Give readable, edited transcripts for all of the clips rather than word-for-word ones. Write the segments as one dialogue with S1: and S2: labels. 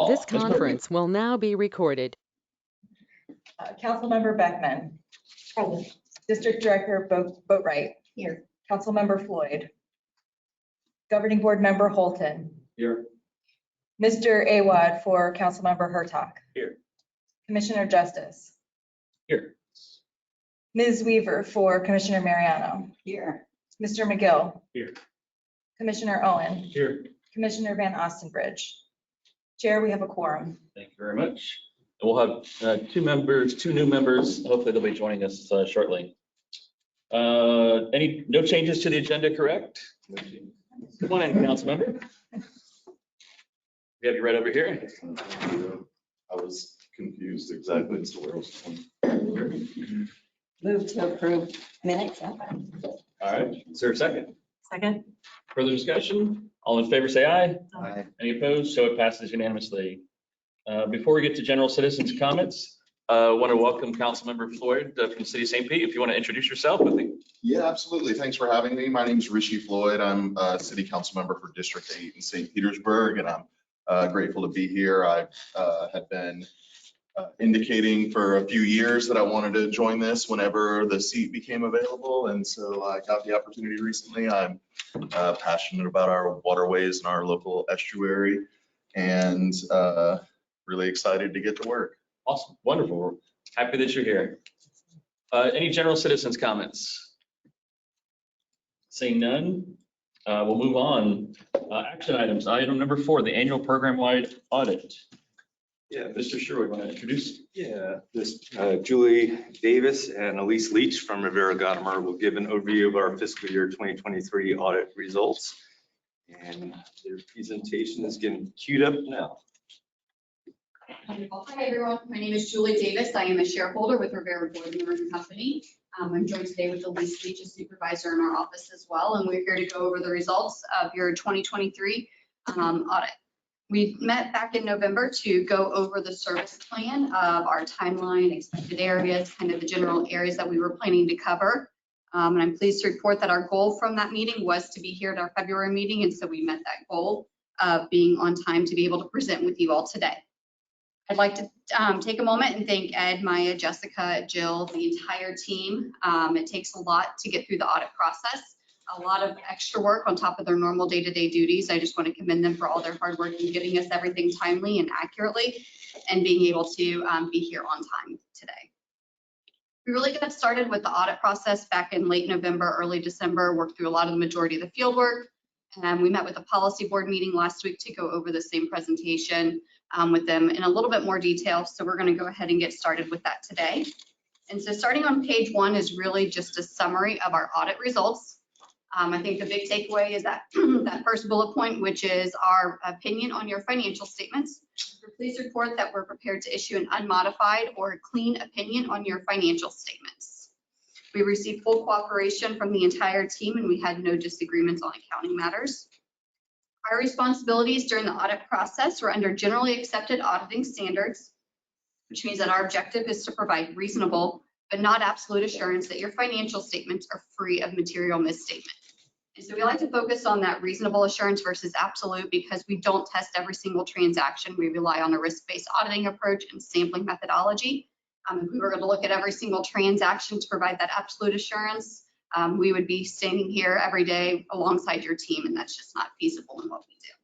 S1: This conference will now be recorded.
S2: Councilmember Beckman. Present. District Director Boatright. Here. Councilmember Floyd. Governing Board Member Holton.
S3: Here.
S2: Mr. Awad for Councilmember Hurtak.
S3: Here.
S2: Commissioner Justice.
S3: Here.
S2: Ms. Weaver for Commissioner Mariano.
S4: Here.
S2: Mr. McGill.
S3: Here.
S2: Commissioner Owen.
S3: Here.
S2: Commissioner Van Ostenbridge. Chair, we have a quorum.
S3: Thank you very much. And we'll have two new members. Hopefully they'll be joining us shortly. No changes to the agenda, correct? Come on in, council member. We have you right over here.
S5: I was confused exactly as to where I was going.
S4: Move to approve minutes.
S3: All right, is there a second?
S2: Second.
S3: Further discussion? All in favor, say aye.
S5: Aye.
S3: Any opposed? So it passes unanimously. Before we get to general citizens comments, I want to welcome Councilmember Floyd from the city of St. Pete. If you want to introduce yourself, I think.
S5: Yeah, absolutely. Thanks for having me. My name is Rishi Floyd. I'm a city council member for District 8 in St. Petersburg, and I'm grateful to be here. I had been indicating for a few years that I wanted to join this whenever the seat became available, and so I got the opportunity recently. I'm passionate about our waterways and our local estuary, and really excited to get to work.
S3: Awesome, wonderful. Happy that you're here. Any general citizens comments? Seeing none, we'll move on. Action items. Item number 4, the annual program-wide audit.
S6: Yeah,
S3: Mr. Sherwood, want to introduce?
S6: yeah. This Julie Davis and Elise Leach from Rivera Gadamer will give an overview of our fiscal year 2023 audit results. And their presentation is getting queued up now.
S7: Wonderful. Hi, everyone. My name is Julie Davis. I am a shareholder with Rivera Board Member Company. I'm joined today with Elise Leach, a supervisor in our office as well, and we're here to go over the results of your 2023 audit. We met back in November to go over the service plan of our timeline, expected areas, kind of the general areas that we were planning to cover. And I'm pleased to report that our goal from that meeting was to be here at our February meeting, and so we met that goal of being on time to be able to present with you all today. I'd like to take a moment and thank Ed, Maya, Jessica, Jill, the entire team. It takes a lot to get through the audit process, a lot of extra work on top of their normal day-to-day duties. I just want to commend them for all their hard work in getting us everything timely and accurately and being able to be here on time today. We really got started with the audit process back in late November, early December, worked through a lot of the majority of the field work. And we met with a policy board meeting last week to go over the same presentation with them in a little bit more detail. So we're going to go ahead and get started with that today. And so starting on page 1 is really just a summary of our audit results. I think the big takeaway is that that first bullet point, which is our opinion on your financial statements. We're pleased to report that we're prepared to issue an unmodified or clean opinion on your financial statements. We received full cooperation from the entire team and we had no disagreements on accounting matters. Our responsibilities during the audit process were under generally accepted auditing standards, which means that our objective is to provide reasonable but not absolute assurance that your financial statements are free of material misstatement. And so we like to focus on that reasonable assurance versus absolute because we don't test every single transaction. We rely on a risk-based auditing approach and sampling methodology. If we were going to look at every single transaction to provide that absolute assurance, we would be standing here every day alongside your team, and that's just not feasible in what we do.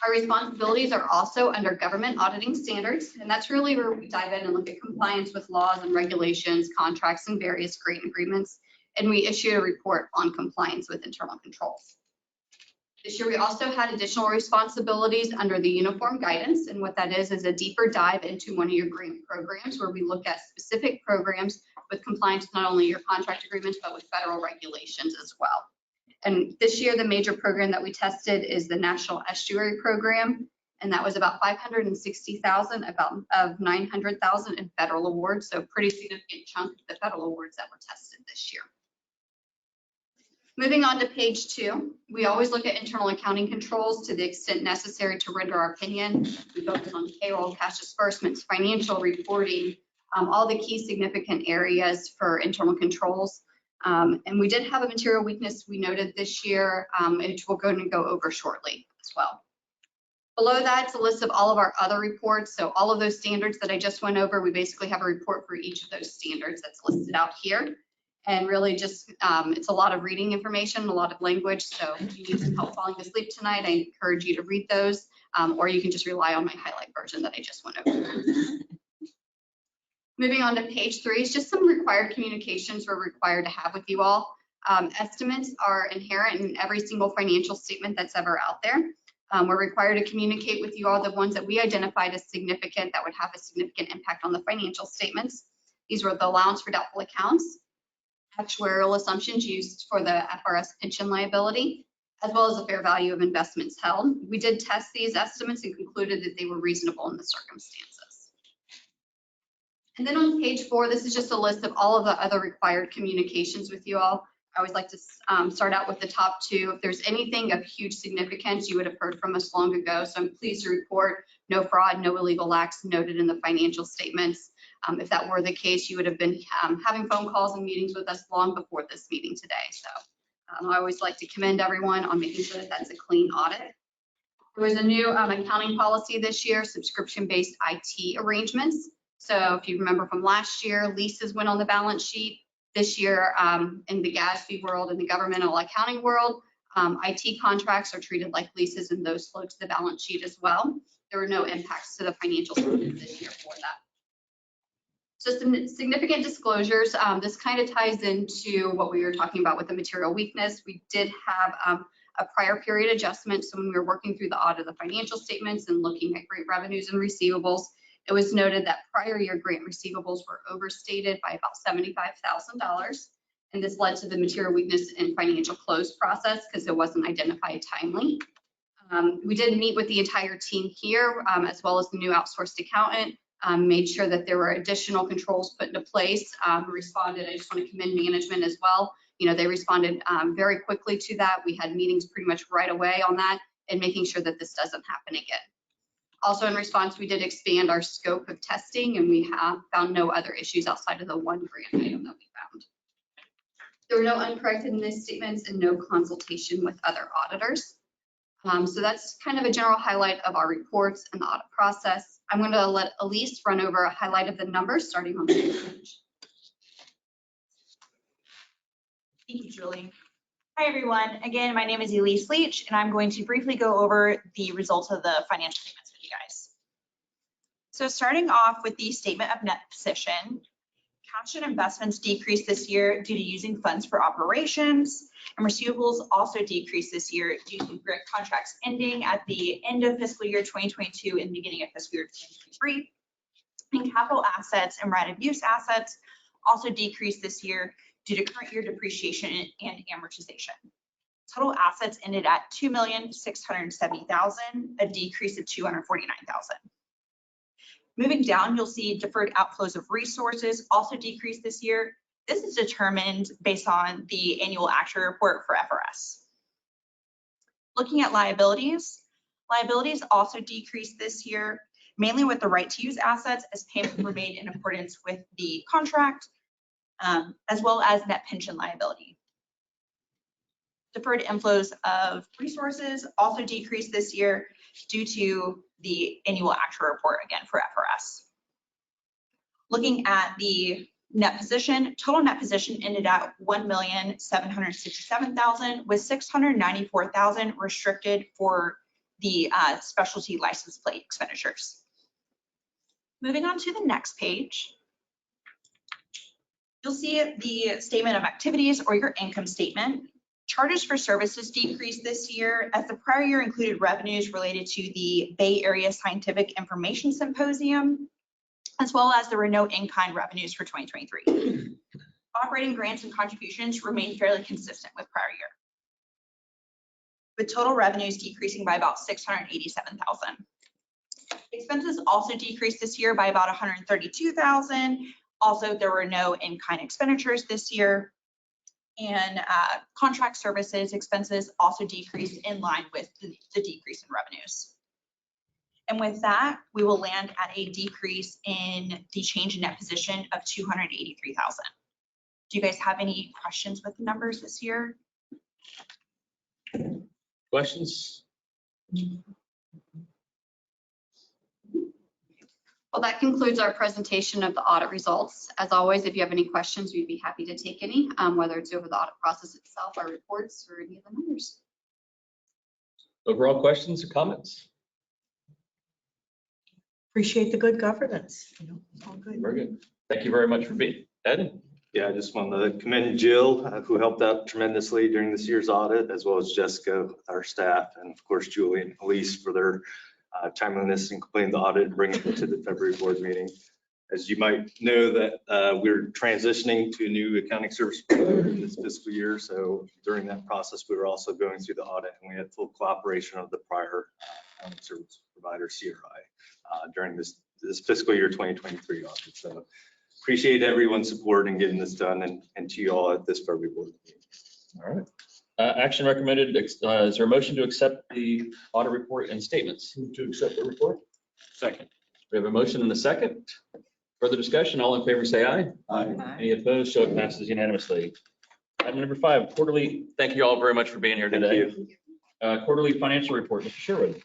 S7: Our responsibilities are also under government auditing standards, and that's really where we dive in and look at compliance with laws and regulations, contracts, and various grant agreements, and we issue a report on compliance with internal controls. This year, we also had additional responsibilities under the uniform guidance, and what that is a deeper dive into one of your grant programs where we look at specific programs with compliance with not only your contract agreements, but with federal regulations as well. And this year, the major program that we tested is the National Estuary Program, and that was about $560,000 of $900,000 in federal awards, so pretty significant chunk of the federal awards that were tested this year. Moving on to page 2, we always look at internal accounting controls to the extent necessary to render our opinion. We focus on payroll, cash disbursements, financial reporting, all the key significant areas for internal controls. And we did have a material weakness we noted this year, which we're going to go over shortly as well. Below that's a list of all of our other reports. So all of those standards that I just went over, we basically have a report for each of those standards that's listed out here. And really just, it's a lot of reading information, a lot of language. So if you need some help falling asleep tonight, I encourage you to read those, or you can just rely on my highlight version that I just went over. Moving on to page 3 is just some required communications we're required to have with you all. Estimates are inherent in every single financial statement that's ever out there. We're required to communicate with you all the ones that we identified as significant that would have a significant impact on the financial statements. These were the allowance for doubtful accounts, actuarial assumptions used for the FRS pension liability, as well as the fair value of investments held. We did test these estimates and concluded that they were reasonable in the circumstances. And then on page 4, this is just a list of all of the other required communications with you all. I always like to start out with the top 2. If there's anything of huge significance, you would have heard from us long ago. So I'm pleased to report no fraud, no illegal acts noted in the financial statements. If that were the case, you would have been having phone calls and meetings with us long before this meeting today. So I always like to commend everyone on making sure that that's a clean audit. There was a new accounting policy this year, subscription-based IT arrangements. So if you remember from last year, leases went on the balance sheet. This year, in the GASB world, in the governmental accounting world, IT contracts are treated like leases and those flow to the balance sheet as well. There were no impacts to the financial statements this year for that. So some significant disclosures. This kind of ties into what we were talking about with the material weakness. We did have a prior period adjustment. So when we were working through the audit of the financial statements and looking at grant revenues and receivables, it was noted that prior year grant receivables were overstated by about $75,000. And this led to the material weakness in financial close process because it wasn't identified timely. We did meet with the entire team here, as well as the new outsourced accountant, made sure that there were additional controls put into place, responded. I just want to commend management as well. You know, they responded very quickly to that. We had meetings pretty much right away on that and making sure that this doesn't happen again. Also in response, we did expand our scope of testing and we have found no other issues outside of the one grant item that we found. There were no uncorrected misstatements and no consultation with other auditors. So that's kind of a general highlight of our reports and the audit process. I'm going to let Elise run over a highlight of the numbers starting on the page.
S8: Thank you, Julie. Hi, everyone. Again, my name is Elise Leach, and I'm going to briefly go over the results of the financial statements with you guys. So starting off with the statement of net position, cash and investments decreased this year due to using funds for operations, and receivables also decreased this year due to grant contracts ending at the end of fiscal year 2022 and beginning of fiscal year 2023. And capital assets and right of use assets also decreased this year due to current year depreciation and amortization. Total assets ended at $2,670,000, a decrease of $249,000. Moving down, you'll see deferred outflows of resources also decreased this year. This is determined based on the annual actuary report for FRS. Looking at liabilities, liabilities also decreased this year, mainly with the right to use assets as payments were made in accordance with the contract, as well as net pension liability. Deferred inflows of resources also decreased this year due to the annual actuary report again for FRS. Looking at the net position, total net position ended at $1,767,000 with $694,000 restricted for the specialty license plate expenditures. Moving on to the next page. You'll see the statement of activities or your income statement. Charges for services decreased this year as the prior year included revenues related to the Bay Area Scientific Information Symposium, as well as there were no in-kind revenues for 2023. Operating grants and contributions remained fairly consistent with prior year, with total revenues decreasing by about $687,000. Expenses also decreased this year by about $132,000. Also, there were no in-kind expenditures this year. And contract services expenses also decreased in line with the decrease in revenues. And with that, we will land at a decrease in the change in net position of $283,000. Do you guys have any questions with the numbers this year?
S3: Questions?
S7: Well, that concludes our presentation of the audit results. As always, if you have any questions, we'd be happy to take any, whether it's over the audit process itself, our reports, or any of the numbers.
S3: Overall questions or comments?
S4: Appreciate the good governance. All good.
S3: Very good. Thank you very much for being, Ed.
S6: Yeah, I just want to commend Jill, who helped out tremendously during this year's audit, as well as Jessica, our staff, and of course, Julie and Elise for their timeliness in completing the audit and bringing it to the February board meeting. As you might know that we're transitioning to a new accounting service provider this fiscal year. So during that process, we were also going through the audit and we had full cooperation of the prior accounting service provider, CRI, during this fiscal year 2023 audit. So appreciate everyone's support in getting this done and to you all at this February board meeting.
S3: All right. Action recommended. Is there a motion to accept the audit report and statements? To accept the report. Second. We have a motion and a second. Further discussion, all in favor say aye.
S4: Aye.
S3: Any opposed, so it passes unanimously. Item number 5, quarterly, thank you all very much for being here today. Quarterly financial report, Mr. Sherwood.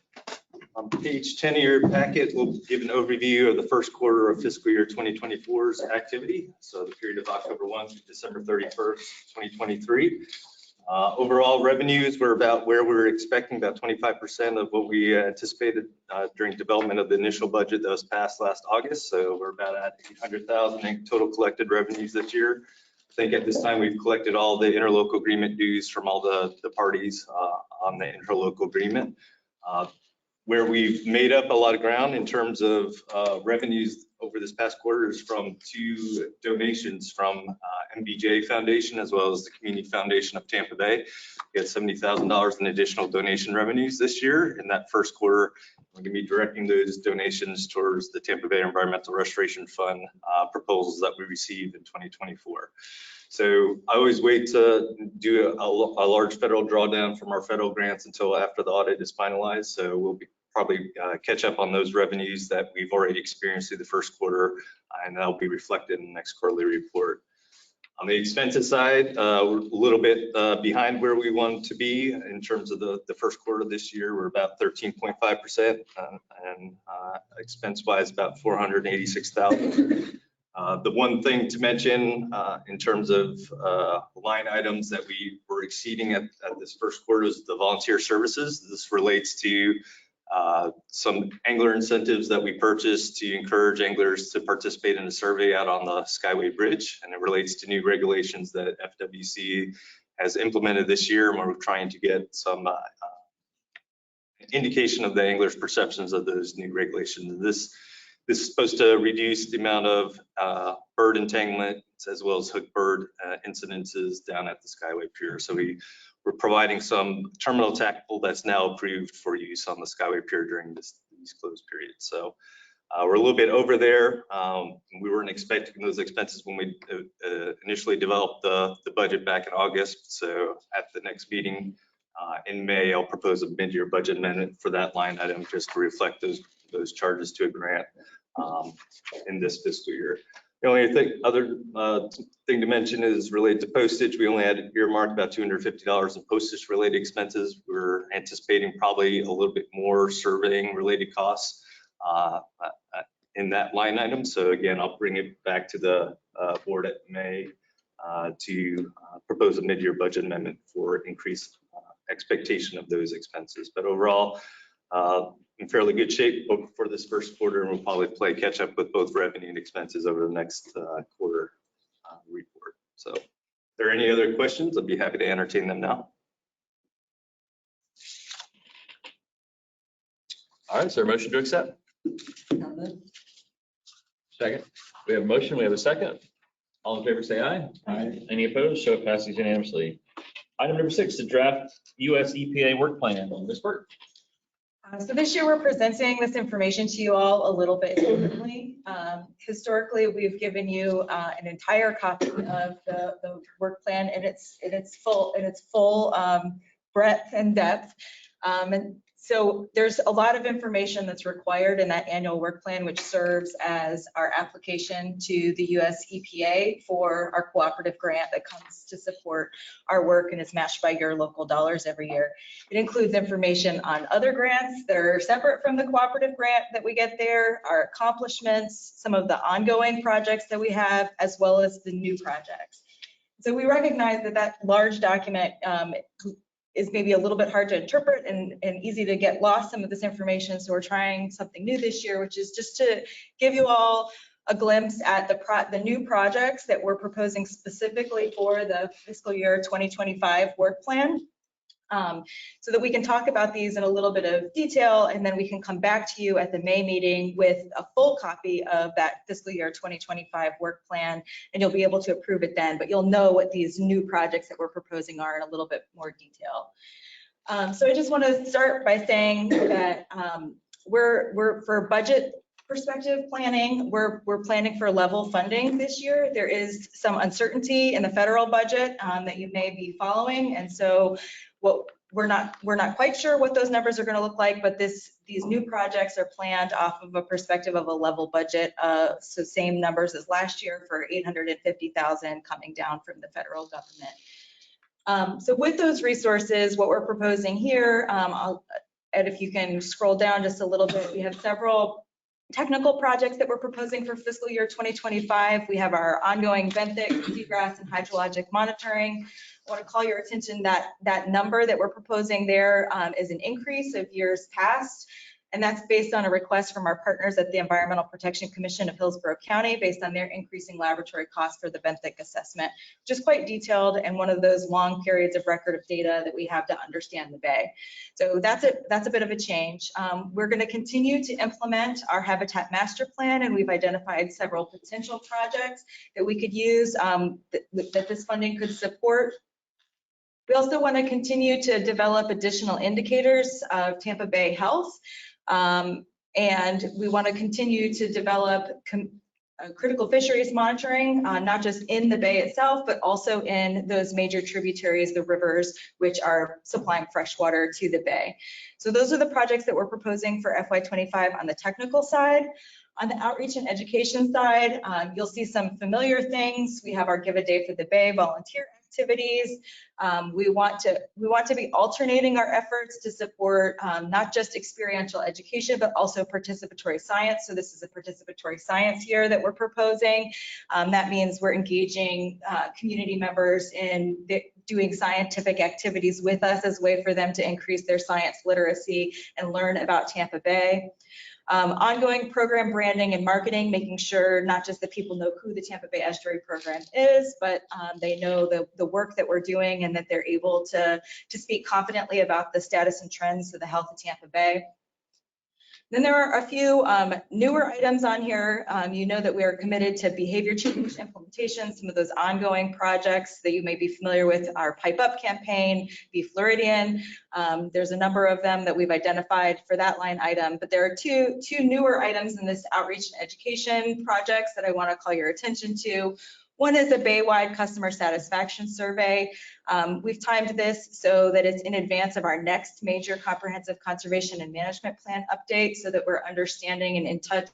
S6: On page 10 of your packet, we'll give an overview of the first quarter of fiscal year 2024's activity. So the period of October 1 through December 31st, 2023. Overall revenues were about where we were expecting, about 25% of what we anticipated during development of the initial budget that was passed last August. So we're about at $800,000 in total collected revenues this year. I think at this time we've collected all the interlocal agreement dues from all the parties on the interlocal agreement. Where we've made up a lot of ground in terms of revenues over this past quarter is from 2 donations from MBJ Foundation as well as the Community Foundation of Tampa Bay. We had $70,000 in additional donation revenues this year. In that first quarter, we're going to be directing those donations towards the Tampa Bay Environmental Restoration Fund proposals that we received in 2024. So I always wait to do a large federal drawdown from our federal grants until after the audit is finalized. So we'll be probably catch up on those revenues that we've already experienced through the first quarter, and that'll be reflected in the next quarterly report. On the expenses side, we're a little bit behind where we want to be in terms of the first quarter this year. We're about 13.5% and expense-wise about $486,000. The one thing to mention in terms of line items that we were exceeding at this first quarter is the volunteer services. This relates to some angler incentives that we purchased to encourage anglers to participate in a survey out on the Skyway Bridge. And it relates to new regulations that FWC has implemented this year. And we're trying to get some indication of the anglers' perceptions of those new regulations. This is supposed to reduce the amount of bird entanglement as well as hooked bird incidences down at the Skyway Pier. So we're providing some terminal tackle that's now approved for use on the Skyway Pier during these closed periods. So we're a little bit over there. We weren't expecting those expenses when we initially developed the budget back in August. So at the next meeting in May, I'll propose a mid-year budget amendment for that line item just to reflect those charges to a grant in this fiscal year. The only other thing to mention is related to postage. We only had earmarked about $250 in postage related expenses. We're anticipating probably a little bit more surveying related costs in that line item. So again, I'll bring it back to the board at May to propose a mid-year budget amendment for increased expectation of those expenses. But overall, in fairly good shape for this first quarter, and we'll probably play catch up with both revenue and expenses over the next quarter report. So if there are any other questions, I'd be happy to entertain them now.
S3: All right, is there a motion to accept? Second. We have a motion, we have a second. All in favor say aye.
S4: Aye.
S3: Any opposed? So it passes unanimously. Item number 6, the draft US EPA work plan. Ms. Burke.
S2: So this year we're presenting this information to you all a little bit differently. Historically, we've given you an entire copy of the work plan in its full breadth and depth. And So there's a lot of information that's required in that annual work plan, which serves as our application to the US EPA for our cooperative grant that comes to support our work and is matched by your local dollars every year. It includes information on other grants that are separate from the cooperative grant that we get there, our accomplishments, some of the ongoing projects that we have, as well as the new projects. So we recognize that that large document is maybe a little bit hard to interpret and easy to get lost some of this information. So we're trying something new this year, which is just to give you all a glimpse at the new projects that we're proposing specifically for the fiscal year 2025 work plan. So that we can talk about these in a little bit of detail, and then we can come back to you at the May meeting with a full copy of that fiscal year 2025 work plan, and you'll be able to approve it then, but you'll know what these new projects that we're proposing are in a little bit more detail. So I just want to start by saying that we're for budget perspective planning, we're planning for level funding this year. There is some uncertainty in the federal budget that you may be following, and so we're not quite sure what those numbers are going to look like, but these new projects are planned off of a perspective of a level budget, so same numbers as last year for $850,000 coming down from the federal government. So with those resources, what we're proposing here, and if you can scroll down just a little bit, we have several technical projects that we're proposing for fiscal year 2025. We have our ongoing benthic, seagrass, and hydrologic monitoring. I want to call your attention that that number that we're proposing there is an increase of years past. And that's based on a request from our partners at the Environmental Protection Commission of Hillsborough County based on their increasing laboratory costs for the benthic assessment, which is quite detailed and one of those long periods of record of data that we have to understand the bay. So that's a bit of a change. We're going to continue to implement our Habitat Master Plan, and we've identified several potential projects that we could use that this funding could support. We also want to continue to develop additional indicators of Tampa Bay health. And we want to continue to develop critical fisheries monitoring, not just in the bay itself, but also in those major tributaries, the rivers, which are supplying fresh water to the bay. So those are the projects that we're proposing for FY25 on the technical side. On the outreach and education side, you'll see some familiar things. We have our Give a Day for the Bay volunteer activities. We want to be alternating our efforts to support not just experiential education, but also participatory science. So this is a participatory science year that we're proposing. That means we're engaging community members in doing scientific activities with us as a way for them to increase their science literacy and learn about Tampa Bay. Ongoing program branding and marketing, making sure not just that people know who the Tampa Bay Estuary Program is, but they know the work that we're doing and that they're able to speak confidently about the status and trends of the health of Tampa Bay. Then there are a few newer items on here. You know that we are committed to behavior change implementation. Some of those ongoing projects that you may be familiar with, our Pipe Up campaign, Be Floridian. There's a number of them that we've identified for that line item, but there are two newer items in this outreach and education projects that I want to call your attention to. One is a Bay-wide customer satisfaction survey. We've timed this so that it's in advance of our next major comprehensive conservation and management plan update so that we're understanding and in touch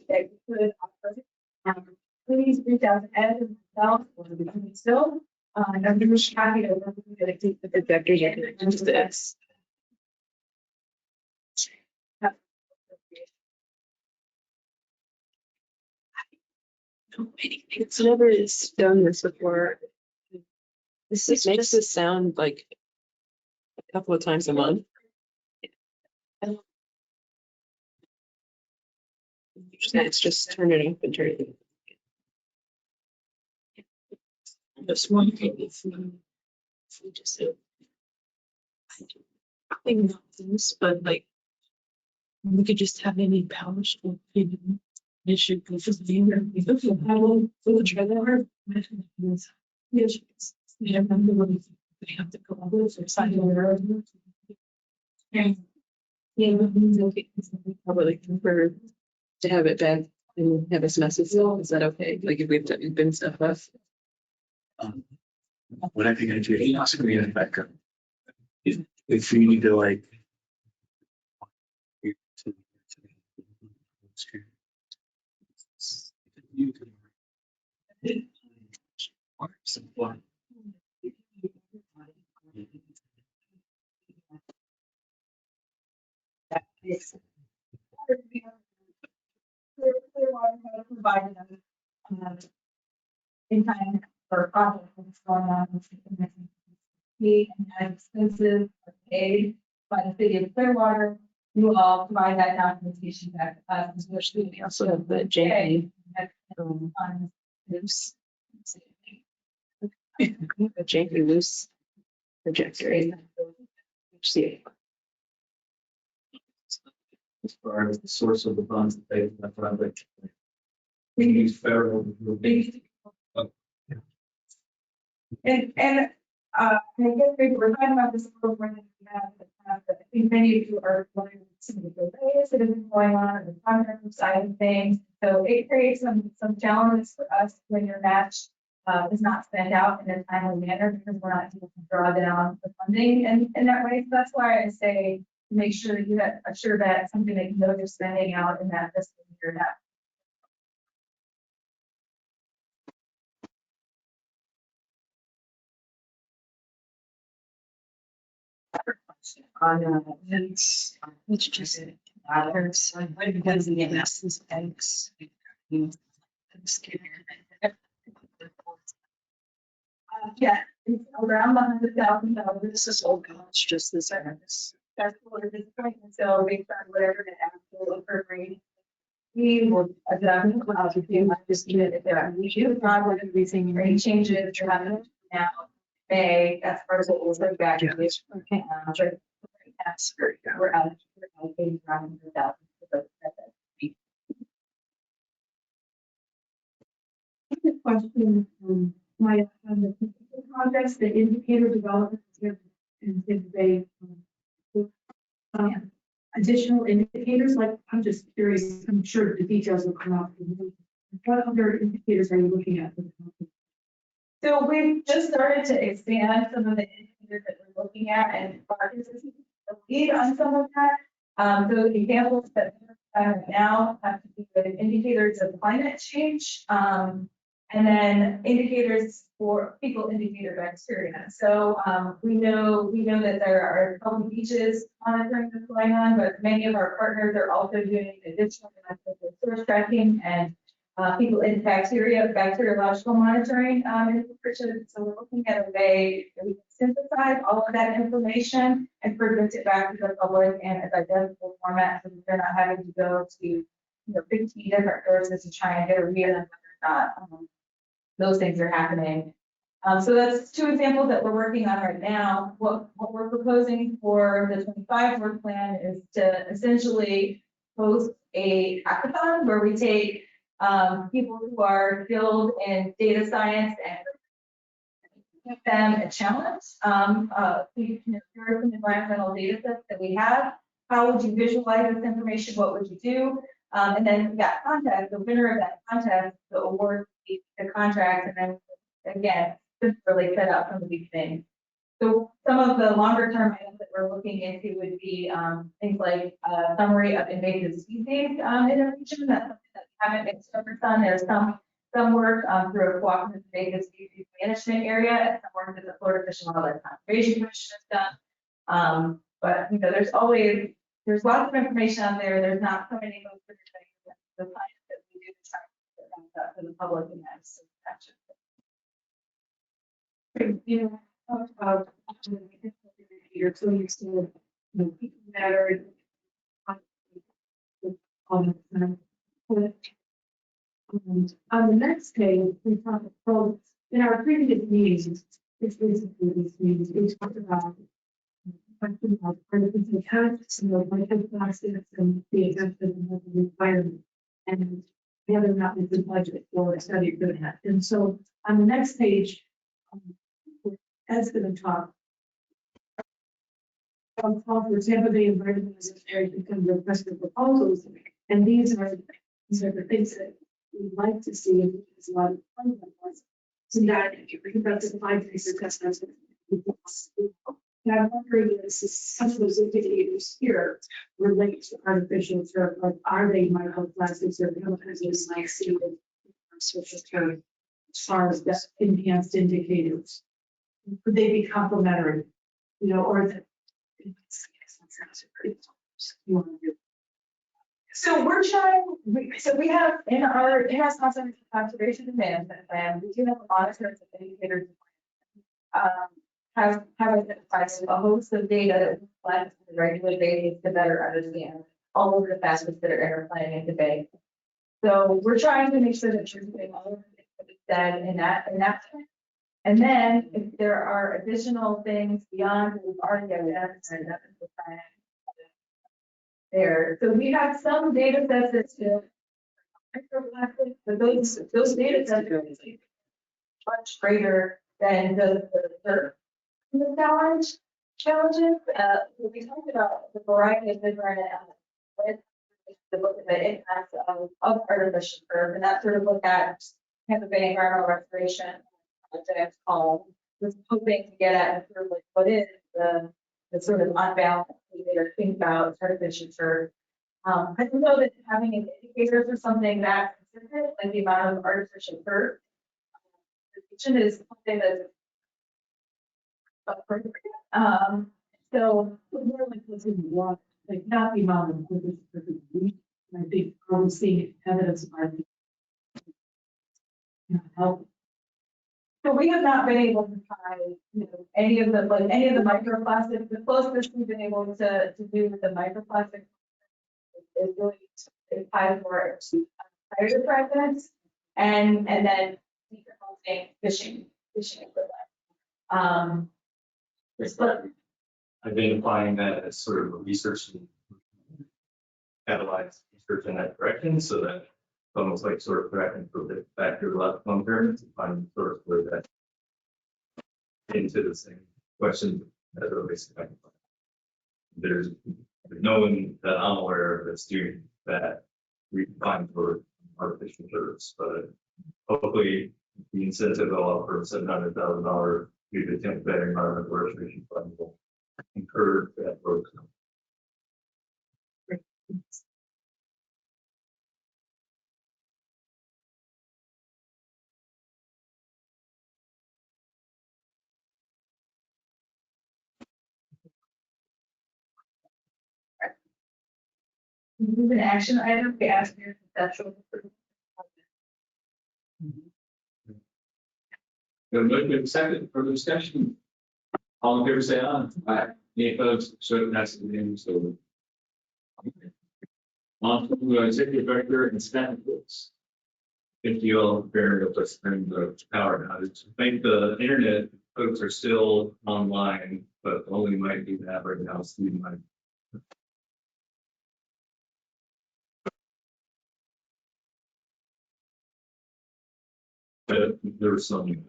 S9: that you could offer. Please reach out to Ed and myself or the company still. I'm just happy to work with you to keep the projectors and just this.
S10: It's never done this before. This
S4: It's
S10: makes
S4: just-
S10: this sound like a couple of times a month. It's just turn it up and turn it. Just wondering if we just I think not this, but like we could just have any PowerShell issue because the I will for the trailer. Yes, they have to go over for sign over. And probably prefer to have it back and have us message. Is that okay? Like if we have to bin stuff up.
S11: Whatever you're gonna do, you also need a backup. If you need to like.
S9: Clearwater has provided them in time for projects that's going on. We and expenses are paid by the city of Clearwater. You all provide that documentation back to us.
S10: Especially we also have the JA loose. A janky loose projector. See.
S11: As far as the source of the funds that they, that project. We use federal.
S9: And I guess we're talking about this program that we have, but I think many of you are familiar with some of the delays that have been going on on the contract side of things. So it creates some challenges for us when your match is not spent out in a timely manner because we're not able to draw down the funding in that way. So that's why I say make sure that you assure that something that you know you're spending out in that fiscal year. That
S10: On it's just matters because the MS is banks.
S9: yeah, it's around $100,000.
S10: This is all cost, just the service.
S9: That's what it is. So based on whatever the actual appropriate. We will adjust, just even if there are issues, project, everything, rate changes, you're having now, May, that's part of what we'll bring back.
S10: Yeah.
S9: Okay. That's great. We're allocating around $100,000. Question, my, on the projects, the indicator development, and they, additional indicators, like, I'm just curious, I'm sure the details will come out. What other indicators are you looking at? So we've just started to expand some of the indicators that we're looking at and Parkinson's is the lead on some of that. So the examples that now have to do with indicators of climate change, and then indicators for fecal indicator bacteria. So we know that there are healthy beaches monitoring that's going on, but many of our partners are also doing additional source tracking and fecal bacteriological monitoring in nutrition. So we're looking at a way that we can synthesize all of that information and present it back to the public in a digestible format so that they're not having to go to 15 different sources to try and get a read on whether or not those things are happening. So that's two examples that we're working on right now. What we're proposing for the 25 work plan is to essentially host a hackathon where we take people who are skilled in data science and give them a challenge. We can observe some environmental data sets that we have. How would you visualize this information? What would you do? And then that contest, the winner of that contest, the award, the contract, and then again, this really set out from the beginning. So some of the longer term items that we're looking into would be things like a summary of invasive species in the region. That's something that we haven't been focused on. There's some work through a cooperative invasive species management area, and some work that the Florida Fish and Wildlife Conservation Commission has done. But there's lots of information out there. There's not so many folks that are saying the science that we do try to put out to the public and that's action. You know, talked about your so you said people matter on the next page, we talked about in our previous meetings, it's basically these meetings, we talked about artificial intelligence and microplastics and the effect of the environment and whether or not we could budget for a study for that. And so on the next page, Ed's going to talk. For example, the environment is an area to become requested proposals, and these are the things that we'd like to see. There's a lot of fun ones. So that if you bring back the 5 days assessments, and I'm wondering if some of those indicators here relate to artificial turf, like are they microplastics or chemicals like seaweed, social turf, as far as the enhanced indicators? Could they be complementary, or the so we're trying, we have in our in-house conservation and management plan, we do have a lot of sorts of indicators. Have identified a host of data that we collect on a regular basis to better understand all of the facets that are interplaying in debate. So we're trying to make sure that you're doing all of the things that we said in that plan. And then if there are additional things beyond what we've already identified, there. So we have some data sets that still microplastics, but those data sets are much greater than the challenges. We talked about the variety of different ways to look at the impacts of artificial turf, and that sort of look at Tampa Bay environmental restoration project called was hoping to get at sort of like what is the sort of unbalanced that are thinking about artificial turf. I don't know that having indicators or something that consistent, like the amount of artificial turf, is something that's appropriate. So more like what's in the water, like not the amount of artificial turf. I think we're seeing evidence of our help. So we have not been able to find, any of the microplastics. The closest we've been able to do with the microplastics is really tied more to predator fragments and then decomposing fishing equipment.
S11: Identifying that as sort of a research and catalyze research in that direction, so that almost like sort of tracking for the factor left long-term to find sort of where that into the same question as it relates to factor. There's no one that I'm aware of that's doing that we can find for artificial turfs, but hopefully the incentive will offer $700,000 due to Tampa Bay Environmental Restoration Fund will encourage that work.
S9: Move an action item, we ask your conceptual.
S11: The motion second for the discussion. All in favor, say aye. Aye. Any opposed? So that's the name. So. On to executive director and staff reports. Thank you all very much for the power outage. I think the internet folks are still online, but only might be that right now. Steve might. But there was some.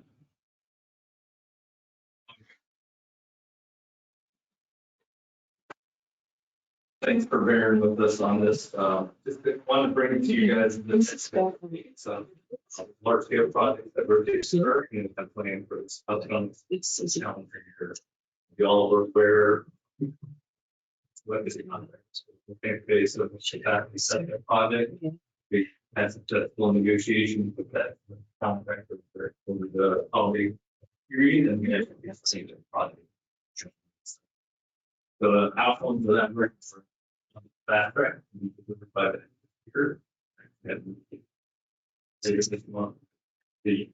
S11: Thanks for bearing with us on this. Just want to bring it to you guys. Some large scale projects that we're doing and have planned for this upcoming calendar year. y'all are aware. What is it on there? Phase of the Chicago second project. We had successful negotiations with that contractor for the holiday period, and we actually received a project. The outcomes of that work for fast track, we delivered by the year. And this month, the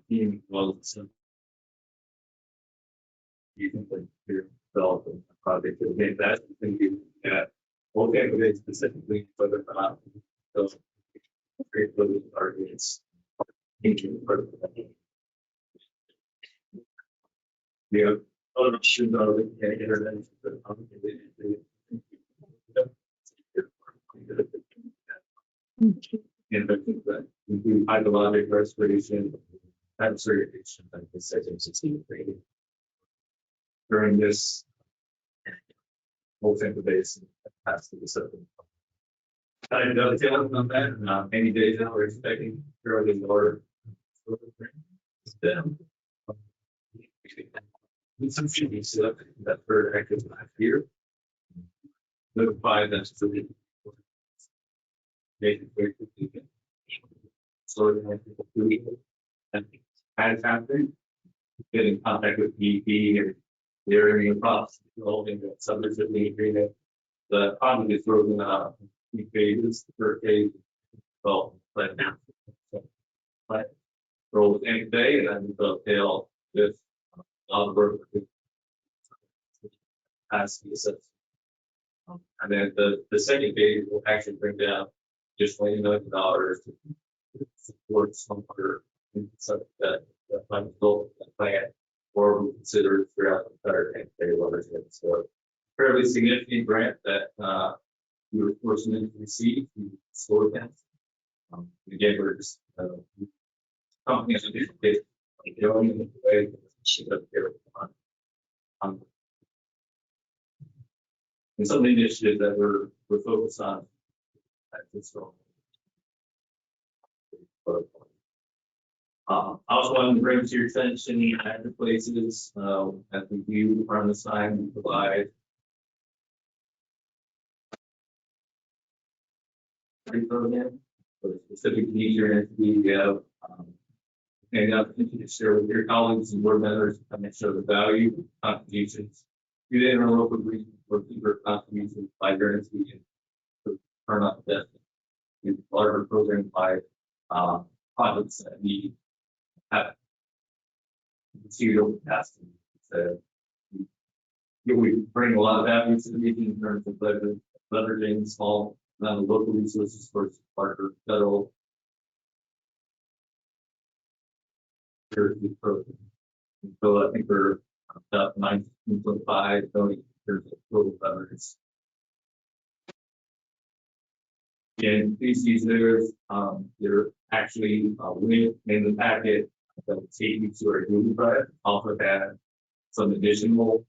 S11: team was you can put your development project to make that thinking at okay, but it's specifically whether or not those create those targets. Yeah, other options are the internet. And that include hydrologic restoration, and certification, and the settings during this whole thing basin past the second. I know tell on that, any days now we're expecting fairly lower. Some should be set up that third active last year. Notify that's to the. Make it very quickly. So and as happening, get in contact with DEP or the area process involving the subdivision agreement. The project is broken up in 3 phases. The first phase is development plan now. Roll any day and then dovetail with all the work capacity assessment. And then the second phase will actually bring down just $20 million to support some other that might result in that plan, or we consider throughout the entire campaign letters. So fairly significant grant that we were fortunate to receive through SOAR accounts. Again, we're just companies are going in the way that should have carried on. And some of the initiatives that we're focused on at this role. I also wanted to bring to your attention the active places as we view from the sign we provide. Program for specific feature and we have and opportunity to share with your colleagues and board members and show the value of contributions within our local region for deeper contributions by guarantee and turn on debt in larger program by projects that need have material capacity. So we bring a lot of value to the meeting in terms of leveraging small amount of local resources for larger federal program. So I think we're about 19.5 million in terms of total leverage. And please use theirs. They're actually linked in the packet that will take you to our Google Drive. Also have some additional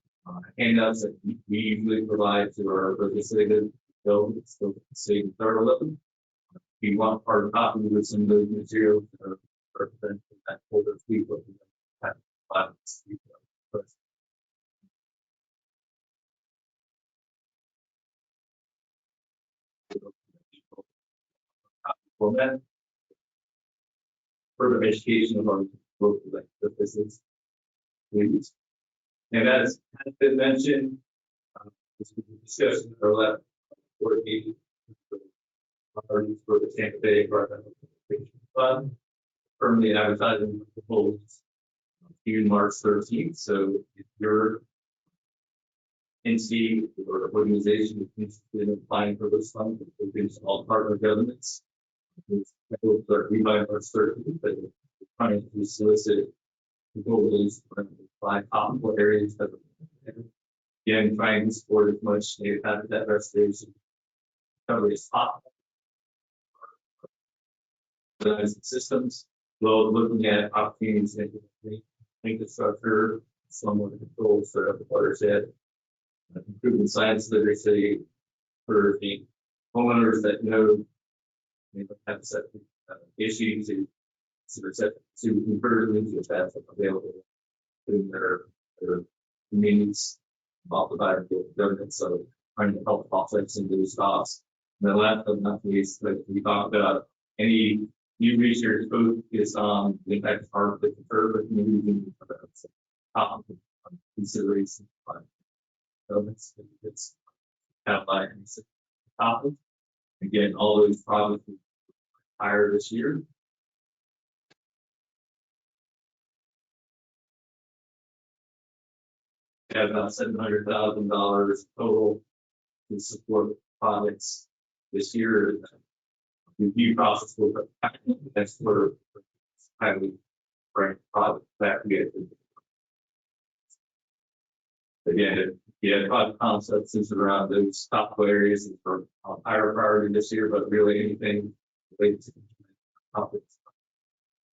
S11: handouts that we usually provide to our legislative buildings. So say third 11. If you want hard copy with some of those materials that are represented in that folder, please look at that. Format. Further education of our local businesses, please. And as has been mentioned, this was discussed in our last board meeting for the Tampa Bay Environmental Conservation Fund, firmly advertising the proposals June March 13th. So if you're NC or organization is interested in applying for this fund, it's all partner governments. We by March 13th, but we're trying to solicit proposals from 5 possible areas that again trying to support as much native habitat restoration recovery as possible. Systems, well, looking at opportunities in infrastructure, somewhat controls for the watershed, improving science literacy for the homeowners that know they don't have septic issues to convert them into a bathroom available in their needs multiplied government, so trying to help offset some of those costs. And then last but not least, like we talked about, any new research focus on the impact of carbon curve, but maybe consideration. So it's kind of like topic. Again, all those projects will be higher this year. We have about $700,000 total to support projects this year. Review process will that's for highly ranked project that we get. Again, project concepts is around those top areas for higher priority this year, but really anything related to topics,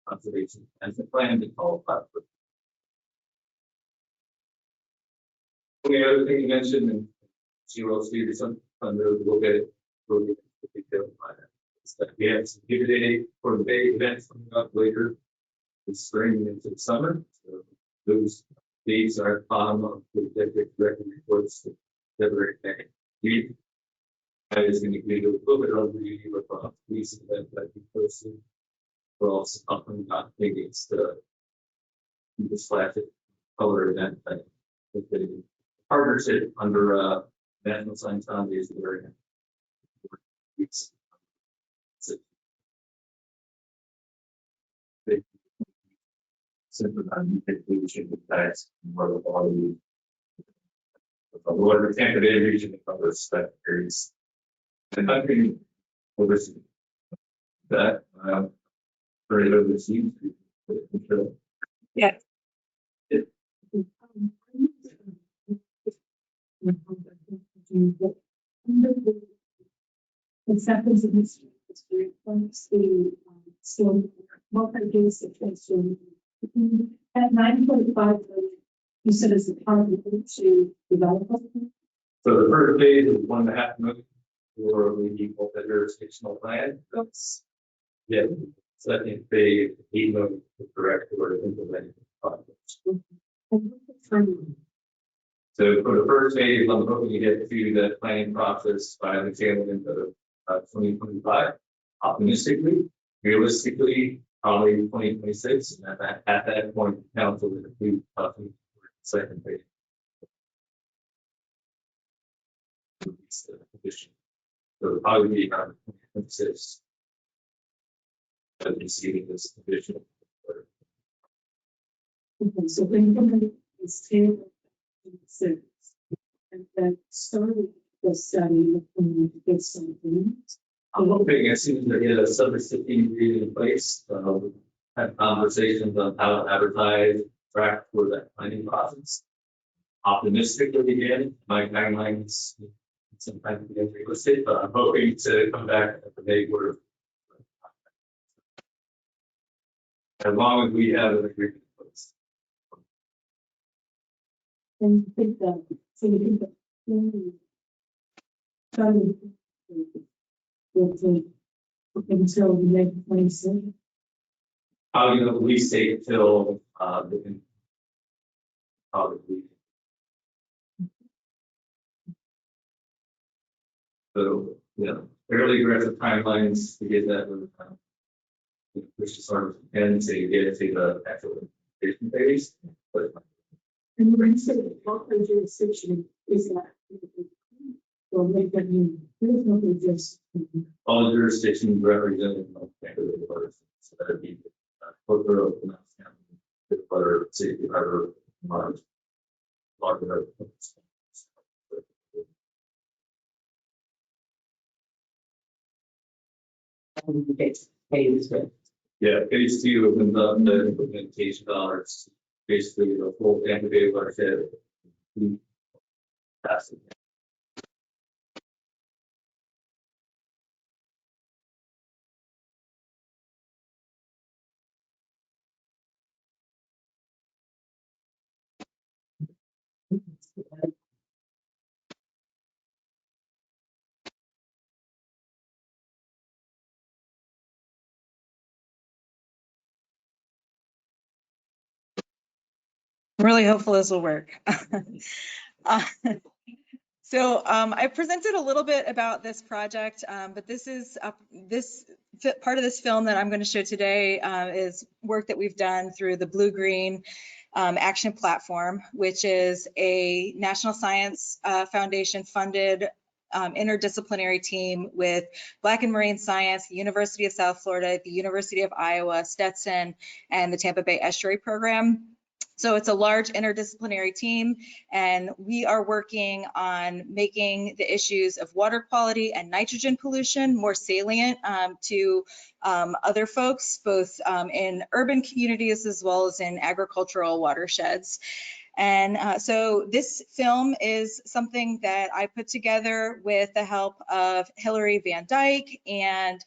S11: conservation and the plan to call for. The other thing you mentioned, and Zero Steve or some under a little bit detailed by that. That we have some give day for the day events coming up later this spring into the summer. So those dates are at the bottom of the district record reports to February 9th. That is going to give you a little bit of review of police event that we posted. We're also talking about it's the flashy color event that the partnership under National Science Foundation area. Simplification of tax, more of all the water Tampa Bay region covers that areas. And I think oversee that very overseas.
S10: Yeah. Acceptance of this history funds the still multi-use attention at 9.5 you said it's a target to develop.
S11: So the first phase is $1.5 million for the multi-jurisdictional plan. That's second phase, $8 million for direct or implementing projects. So for the first phase, I'm hoping to get to the planning process by the tail end of 2025. Optimistically, realistically, probably 2026. And at that point, council will approve the second phase. So it'll probably be around 2026. Receiving this additional.
S10: Okay, so when is table six, and then started the study to get something.
S11: I'm hoping as soon as I get a subrecipient agreement in place, have conversations on how to advertise, track for that planning process. Optimistically, again, my timelines sometimes get realistic, but I'm hoping to come back at the May board. As long as we have an agreement in place.
S10: And you think that, so you think that will take until the next 27.
S11: Probably at least take till probably. So fairly aggressive timelines to get that. Which is sort of and to get to the actual implementation phase. But
S10: and when you say what jurisdiction is that? Or make that mean there's no just
S11: all jurisdictions represented in the so that would be Portfolio, Butter, City, Harbor, Mars, Largo. Yeah, phase two opens up the implementation dollars, basically the full Tampa Bay watershed. That's it.
S2: I'm really hopeful this will work. So I presented a little bit about this project, but this is part of this film that I'm going to show today is work that we've done through the Blue Green Action Platform, which is a National Science Foundation funded interdisciplinary team with Black and Marine Science, the University of South Florida, the University of Iowa, Stetson, and the Tampa Bay Estuary Program. So it's a large interdisciplinary team, and we are working on making the issues of water quality and nitrogen pollution more salient to other folks, both in urban communities as well as in agricultural watersheds. And so this film is something that I put together with the help of Hillary Van Dyke and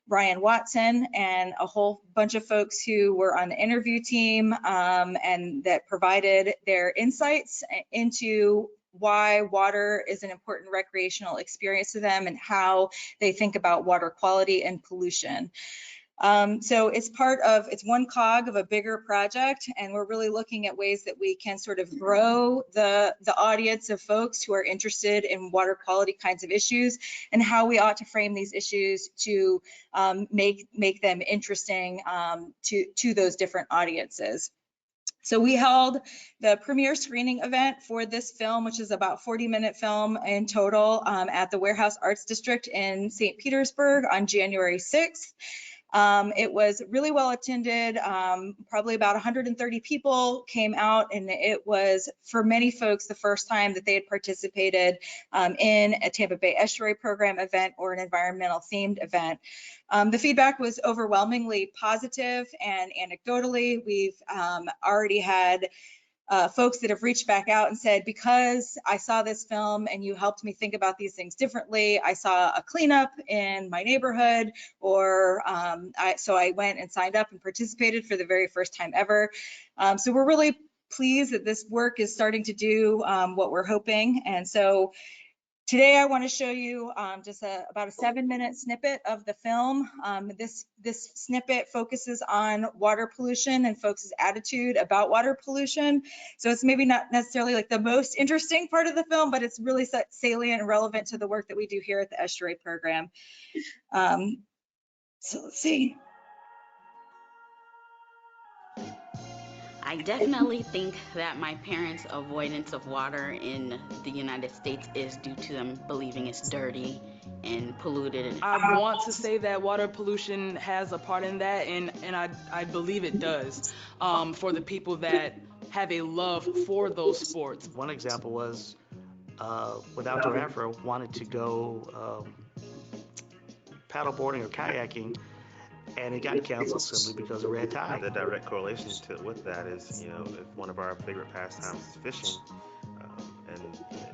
S2: Brian Watson and a whole bunch of folks who were on the interview team and that provided their insights into why water is an important recreational experience to them and how they think about water quality and pollution. So it's one cog of a bigger project, and we're really looking at ways that we can sort of grow the audience of folks who are interested in water quality kinds of issues and how we ought to frame these issues to make them interesting to those different audiences. So we held the premiere screening event for this film, which is about 40-minute film in total, at the Warehouse Arts District in St. Petersburg on January 6th. It was really well attended. Probably about 130 people came out, and it was, for many folks, the first time that they had participated in a Tampa Bay Estuary Program event or an environmental themed event. The feedback was overwhelmingly positive, and anecdotally, we've already had folks that have reached back out and said, because I saw this film and you helped me think about these things differently, I saw a cleanup in my neighborhood, or so I went and signed up and participated for the very first time ever. So we're really pleased that this work is starting to do what we're hoping. And so today I want to show you just about a 7-minute snippet of the film. This snippet focuses on water pollution and folks' attitude about water pollution. So it's maybe not necessarily like the most interesting part of the film, but it's really salient and relevant to the work that we do here at the Estuary Program. So let's see.
S12: I definitely think that my parents' avoidance of water in the United States is due to them believing it's dirty and polluted.
S13: I want to say that water pollution has a part in that, and I believe it does, for the people that have a love for those sports.
S14: One example was with Outdoor Afro wanted to go paddleboarding or kayaking, and it got canceled simply because of red tide.
S15: The direct correlation with that is, if one of our favorite pastimes is fishing, and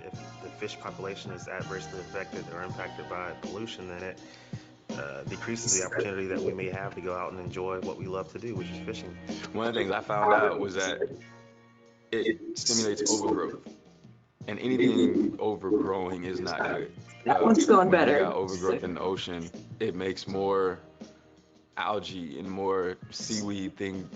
S15: if the fish population is adversely affected or impacted by pollution, then it decreases the opportunity that we may have to go out and enjoy what we love to do, which is fishing.
S16: One of the things I found out was that it stimulates overgrowth, and anything overgrowing is not good.
S4: That one's going
S16: when
S4: better.
S16: You got overgrowth in the ocean, it makes more algae and more seaweed thing,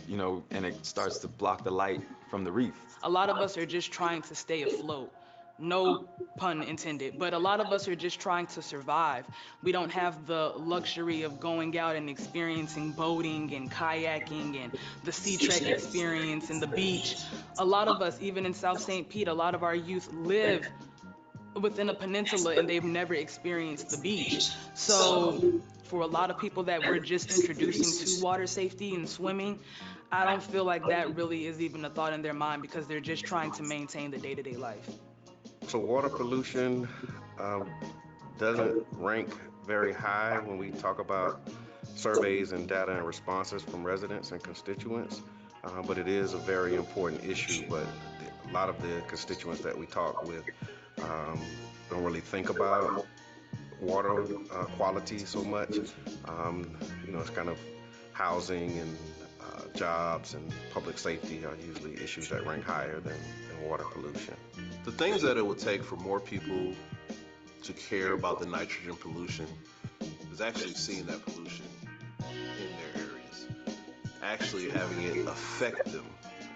S16: and it starts to block the light from the reef.
S13: A lot of us are just trying to stay afloat. No pun intended, but a lot of us are just trying to survive. We don't have the luxury of going out and experiencing boating and kayaking and the sea trek experience and the beach. A lot of us, even in South St. Pete, a lot of our youth live within a peninsula and they've never experienced the beach. So for a lot of people that we're just introducing to water safety and swimming, I don't feel like that really is even a thought in their mind because they're just trying to maintain the day-to-day life.
S17: So water pollution doesn't rank very high when we talk about surveys and data and responses from residents and constituents, but it is a very important issue. But a lot of the constituents that we talk with don't really think about water quality so much. It's kind of housing and jobs and public safety are usually issues that rank higher than water pollution.
S18: The things that it would take for more people to care about the nitrogen pollution is actually seeing that pollution in their areas, actually having it affect them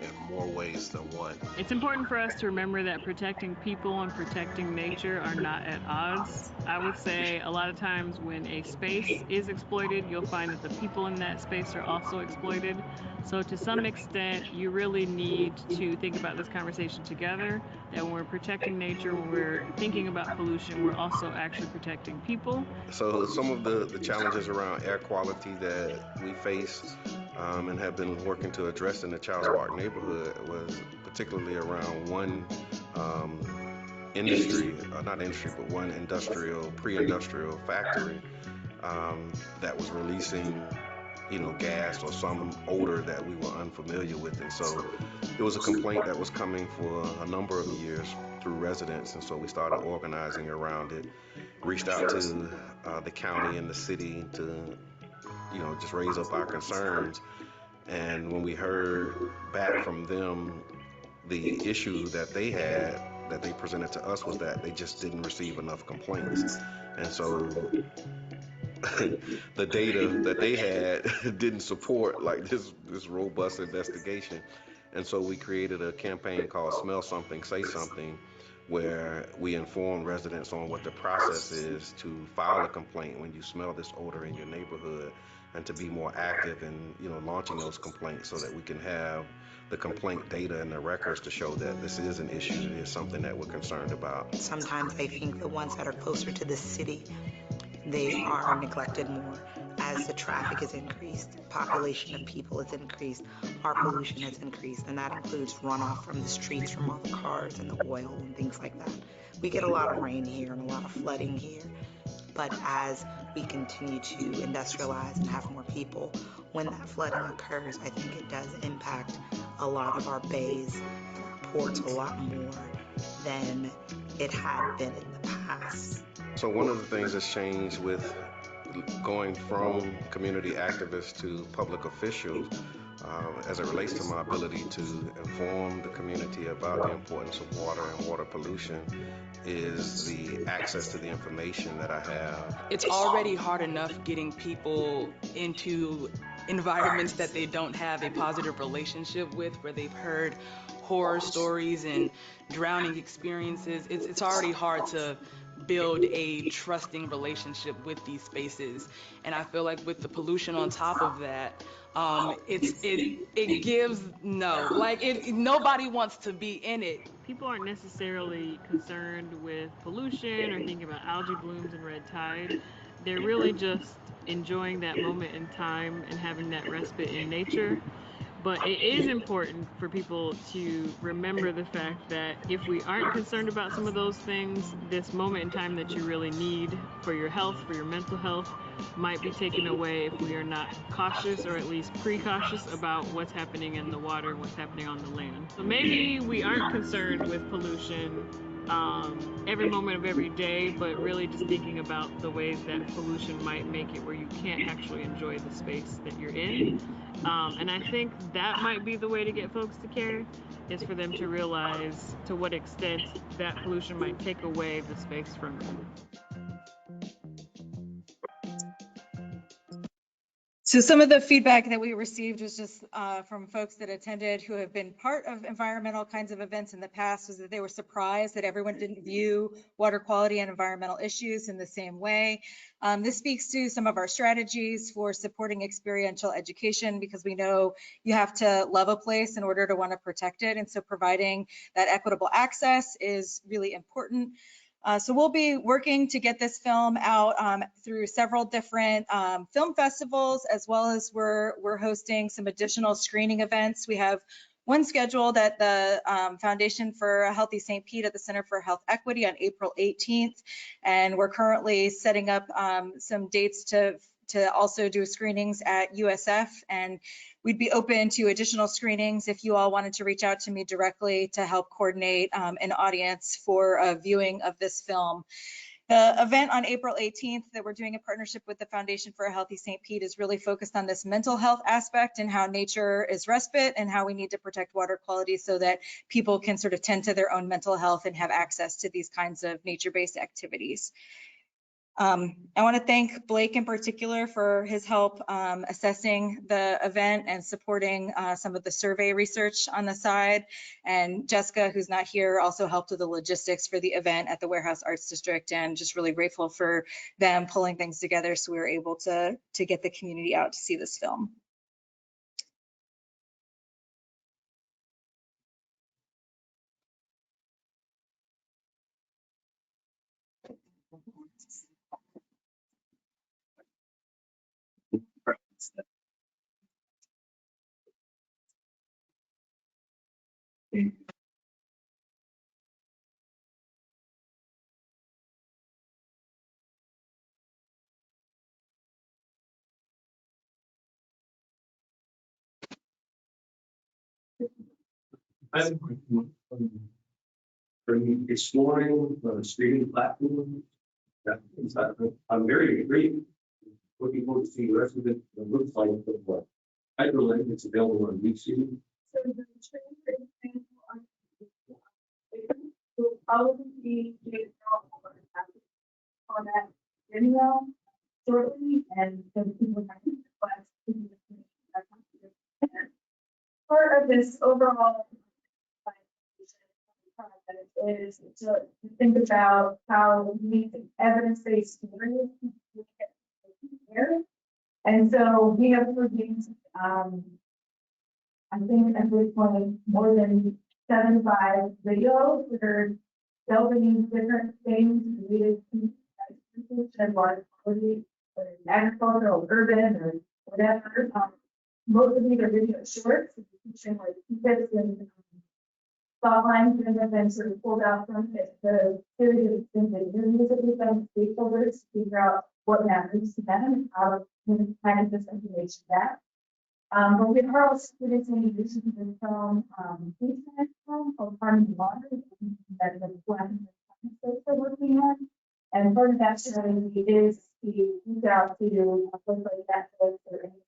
S18: in more ways than one.
S19: It's important for us to remember that protecting people and protecting nature are not at odds. I would say a lot of times when a space is exploited, you'll find that the people in that space are also exploited. So to some extent, you really need to think about this conversation together, that when we're protecting nature, when we're thinking about pollution, we're also actually protecting people.
S17: So some of the challenges around air quality that we face and have been working to address in the Charles Park neighborhood was particularly around one one industrial, pre-industrial factory that was releasing, gas or some odor that we were unfamiliar with. And so it was a complaint that was coming for a number of years through residents. And so we started organizing around it, reached out to the county and the city to, just raise up our concerns. And when we heard back from them, the issue that they had, that they presented to us, was that they just didn't receive enough complaints. And so the data that they had didn't support like this robust investigation. And so we created a campaign called Smell Something, Say Something, where we inform residents on what the process is to file a complaint when you smell this odor in your neighborhood, and to be more active in launching those complaints so that we can have the complaint data and the records to show that this is an issue, it is something that we're concerned about.
S20: Sometimes I think the ones that are closer to the city, they are neglected more. As the traffic has increased, population of people has increased, our pollution has increased, and that includes runoff from the streets from all the cars and the oil and things like that. We get a lot of rain here and a lot of flooding here, but as we continue to industrialize and have more people, when that flooding occurs, I think it does impact a lot of our bays and our ports a lot more than it had been in the past.
S17: So one of the things that's changed with going from community activist to public official, as it relates to my ability to inform the community about the importance of water and water pollution, is the access to the information that I have.
S13: It's already hard enough getting people into environments that they don't have a positive relationship with, where they've heard horror stories and drowning experiences. It's already hard to build a trusting relationship with these spaces, and I feel like with the pollution on top of that, it gives nobody wants to be in it.
S19: People aren't necessarily concerned with pollution or thinking about algae blooms and red tide. They're really just enjoying that moment in time and having that respite in nature. But it is important for people to remember the fact that if we aren't concerned about some of those things, this moment in time that you really need for your health, for your mental health, might be taken away if we are not cautious, or at least precautious, about what's happening in the water and what's happening on the land. So maybe we aren't concerned with pollution every moment of every day, but really just thinking about the ways that pollution might make it where you can't actually enjoy the space that you're in. And I think that might be the way to get folks to care, is for them to realize to what extent that pollution might take away the space from them.
S2: So some of the feedback that we received was just from folks that attended who have been part of environmental kinds of events in the past, was that they were surprised that everyone didn't view water quality and environmental issues in the same way. This speaks to some of our strategies for supporting experiential education, because we know you have to love a place in order to want to protect it. And so providing that equitable access is really important. So we'll be working to get this film out through several different film festivals, as well as we're hosting some additional screening events. We have one scheduled at the Foundation for a Healthy St. Pete at the Center for Health Equity on April 18th. And we're currently setting up some dates to also do screenings at USF, and we'd be open to additional screenings if you all wanted to reach out to me directly to help coordinate an audience for a viewing of this film. The event on April 18th that we're doing in partnership with the Foundation for a Healthy St. Pete is really focused on this mental health aspect and how nature is respite and how we need to protect water quality so that people can sort of tend to their own mental health and have access to these kinds of nature-based activities. I want to thank Blake in particular for his help assessing the event and supporting some of the survey research on the side. And Jessica, who's not here, also helped with the logistics for the event at the Warehouse Arts District, and just really grateful for them pulling things together so we were able to get the community out to see this film.
S11: Bringing exploring streaming platform. I'm very intrigued. Looking forward to seeing the rest of it. It looks like what Hyperlink. It's available on YouTube.
S9: So the trailer will probably be on that video shortly, and then people have to request part of this overall is to think about how we make evidence-based stories. And so we have produced, I think at this point, more than 75 videos that are delving into different things related to and water quality, whether it's agricultural, urban, or whatever. Most of these are video shorts, featuring like tips and thought lines that have been sort of pulled out from it. The series of interviews that we've done with stakeholders to figure out what matters to them and how to manage this information back. But we are also producing addition to the film, called Farming Water, that the Black folks are working on. And part of that strategy is to reach out to a place like Netflix or anything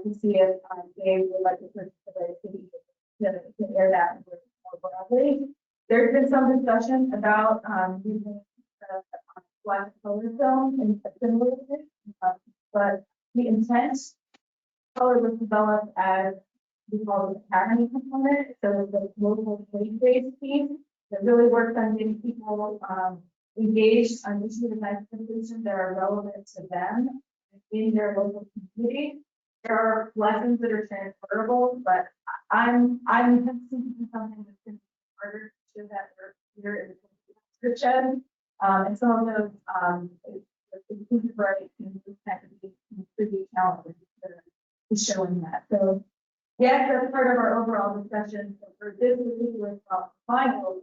S9: to see if they would like to participate to air that more broadly. There's been some discussion about using the Black color film in a similar way, but the intent color was developed as we call it the academy component, so the local place-based piece that really works on getting people engaged on issue event solutions that are relevant to them in their local community. There are lessons that are transferable, but I'm hesitant to do something that's going to be harder to show that we're here in the description. And some of those inclusive rights and those kind of things pretty challenging to showing that. So yes, that's part of our overall discussion. So for this particular final,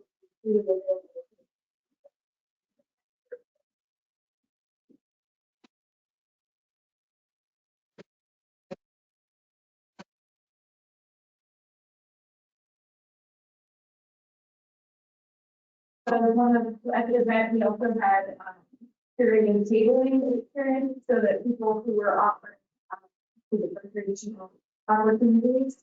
S9: one of at the event, we also had curating tabling experience so that people who were offering recreational opportunities,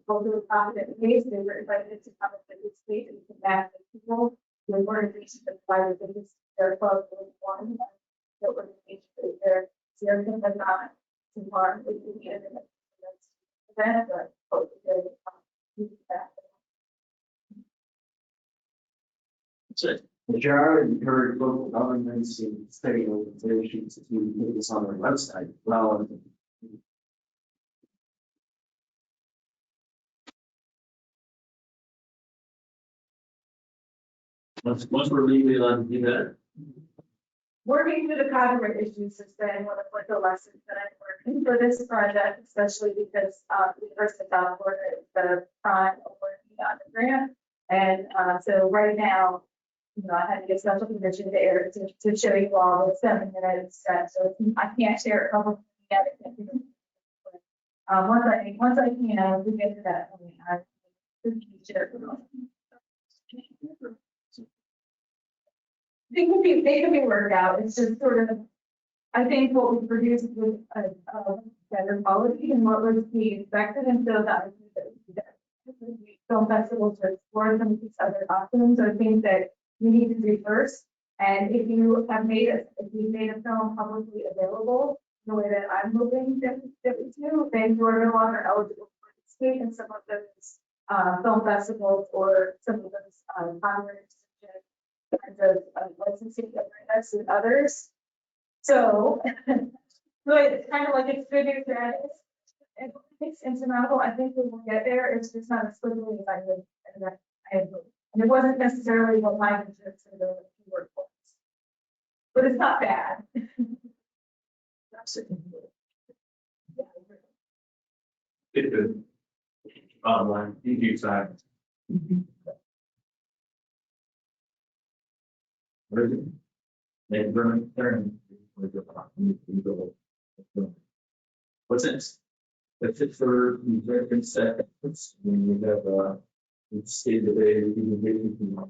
S9: also confident ways, they were invited to come and participate and connect with people with organizations that provided their club one that organization is there. Sierra has not too far with the end of the event, but hope to use that.
S11: Majority encourage local governments and state organizations to put this on their website. Well, once we're legally allowed to do that.
S9: Working through the copyright issues has been one of the lessons that I'm learning for this project, especially because the University of South Florida is the prime of working on the grant. And so right now, I had to get special permission to air to show you all the 7 minutes. So I can't share it publicly yet. Once I can, we get to that point, I can share it. They could be worked out. It's just sort of, I think what we produced was a better quality than what was being expected, and so that film festivals to explore some of these other options are things that we need to do first. And if you have if you made a film publicly available, the way that I'm hoping that we do, then you are no longer eligible to participate in some of those film festivals or some of those conferences kinds of licensing agreements and others. So, so it's kind of like it's good news, bad news. It's insurmountable. I think we will get there. It's just not as quickly as I had hoped. And it wasn't necessarily what my interest for the workforce. But it's not bad.
S11: It's good. Online, you side. What's next? That's it for the American seconds. We have state of the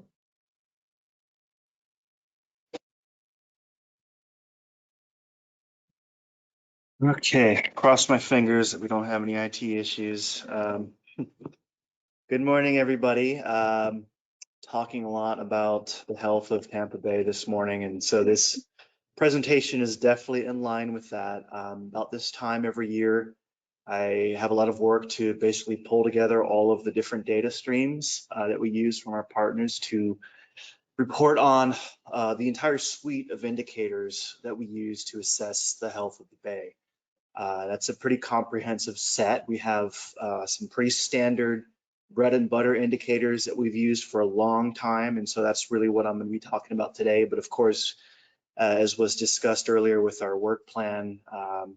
S21: Okay, cross my fingers that we don't have any IT issues. Good morning, everybody. Talking a lot about the health of Tampa Bay this morning, and so this presentation is definitely in line with that. About this time every year, I have a lot of work to basically pull together all of the different data streams that we use from our partners to report on the entire suite of indicators that we use to assess the health of the Bay. That's a pretty comprehensive set. We have some pretty standard bread and butter indicators that we've used for a long time, and so that's really what I'm going to be talking about today. But of course, as was discussed earlier with our work plan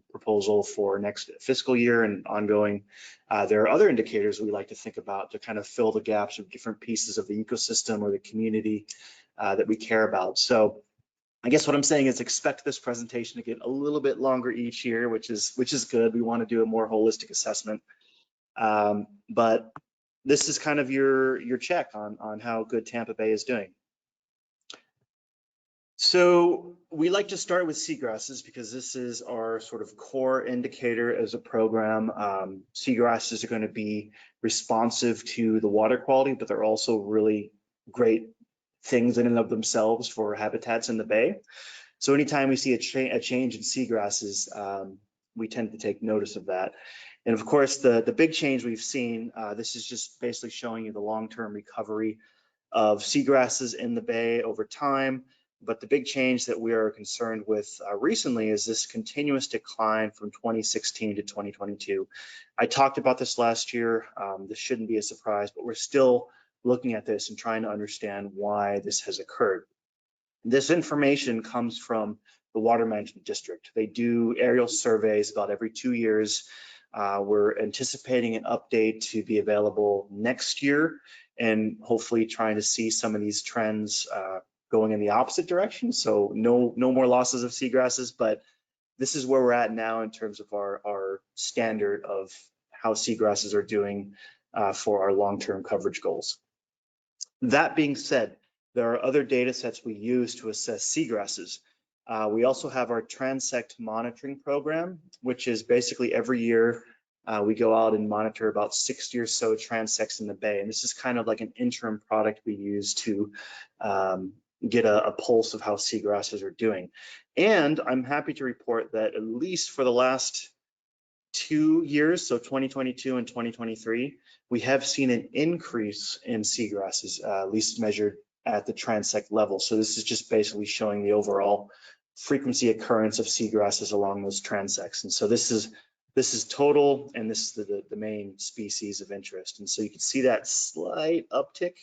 S21: proposal for next fiscal year and ongoing, there are other indicators we like to think about to kind of fill the gaps of different pieces of the ecosystem or the community that we care about. So I guess what I'm saying is expect this presentation to get a little bit longer each year, which is good. We want to do a more holistic assessment. But this is kind of your check on how good Tampa Bay is doing. So we like to start with seagrasses because this is our sort of core indicator as a program. Seagrasses are going to be responsive to the water quality, but they're also really great things in and of themselves for habitats in the Bay. So anytime we see a change in seagrasses, we tend to take notice of that. And of course, the big change we've seen, this is just basically showing you the long-term recovery of seagrasses in the Bay over time. But the big change that we are concerned with recently is this continuous decline from 2016 to 2022. I talked about this last year. This shouldn't be a surprise, but we're still looking at this and trying to understand why this has occurred. This information comes from the Water Management District. They do aerial surveys about every 2 years. We're anticipating an update to be available next year and hopefully trying to see some of these trends going in the opposite direction. So no more losses of seagrasses, but this is where we're at now in terms of our standard of how seagrasses are doing for our long-term coverage goals. That being said, there are other data sets we use to assess seagrasses. We also have our transect monitoring program, which is basically every year we go out and monitor about 60 or so transects in the Bay. And this is kind of like an interim product we use to get a pulse of how seagrasses are doing. And I'm happy to report that at least for the last 2 years, so 2022 and 2023, we have seen an increase in seagrasses, at least measured at the transect level. So this is just basically showing the overall frequency occurrence of seagrasses along those transects. And so this is total, and this is the main species of interest. And so you can see that slight uptick,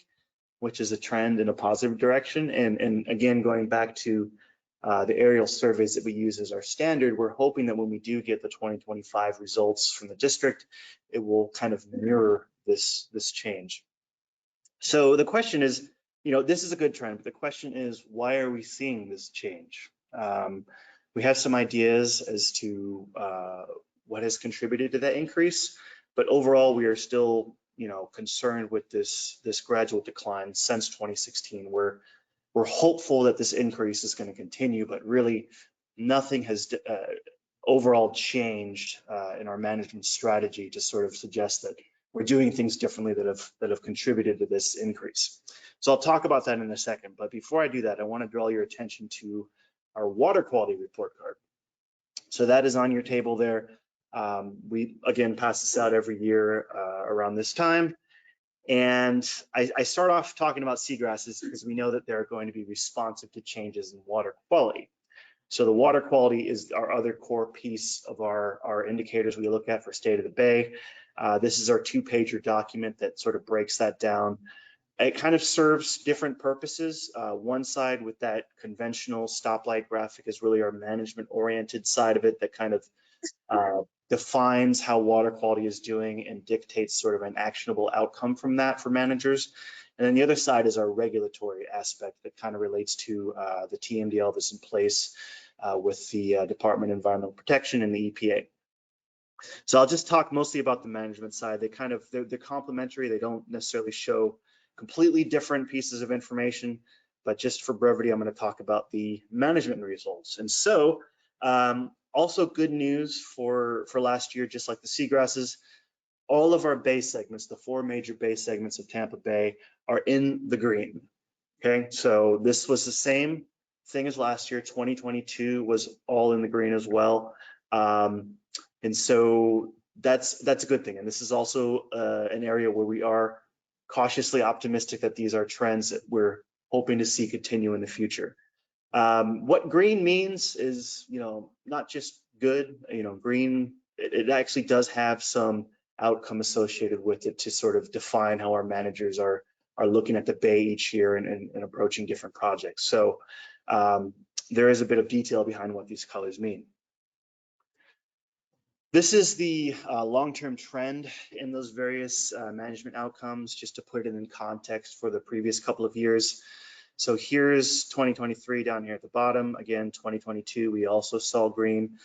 S21: which is a trend in a positive direction. And again, going back to the aerial surveys that we use as our standard, we're hoping that when we do get the 2025 results from the district, it will kind of mirror this change. So the question is, this is a good trend, but the question is, why are we seeing this change? We have some ideas as to what has contributed to that increase, but overall, we are still, concerned with this gradual decline since 2016. We're hopeful that this increase is going to continue, but really nothing has overall changed in our management strategy to sort of suggest that we're doing things differently that have contributed to this increase. So I'll talk about that in a second. But before I do that, I want to draw your attention to our water quality report card. So that is on your table there. We, again, pass this out every year around this time. And I start off talking about seagrasses because we know that they're going to be responsive to changes in water quality. So the water quality is our other core piece of our indicators we look at for State of the Bay. This is our 2-pager document that sort of breaks that down. It kind of serves different purposes. One side with that conventional stoplight graphic is really our management-oriented side of it that kind of defines how water quality is doing and dictates sort of an actionable outcome from that for managers. And then the other side is our regulatory aspect that kind of relates to the TMDL that's in place with the Department of Environmental Protection and the EPA. So I'll just talk mostly about the management side. They're complementary. They don't necessarily show completely different pieces of information, but just for brevity, I'm going to talk about the management results. And so also good news for last year, just like the seagrasses, all of our bay segments, the 4 major bay segments of Tampa Bay, are in the green. Okay, so this was the same thing as last year. 2022 was all in the green as well. And so that's a good thing. And this is also an area where we are cautiously optimistic that these are trends that we're hoping to see continue in the future. What green means is, not just good, green, it actually does have some outcome associated with it to sort of define how our managers are looking at the Bay each year and approaching different projects. So there is a bit of detail behind what these colors mean. This is the long-term trend in those various management outcomes, just to put it in context for the previous couple of years. So here's 2023 down here at the bottom. Again, 2022, we also saw green.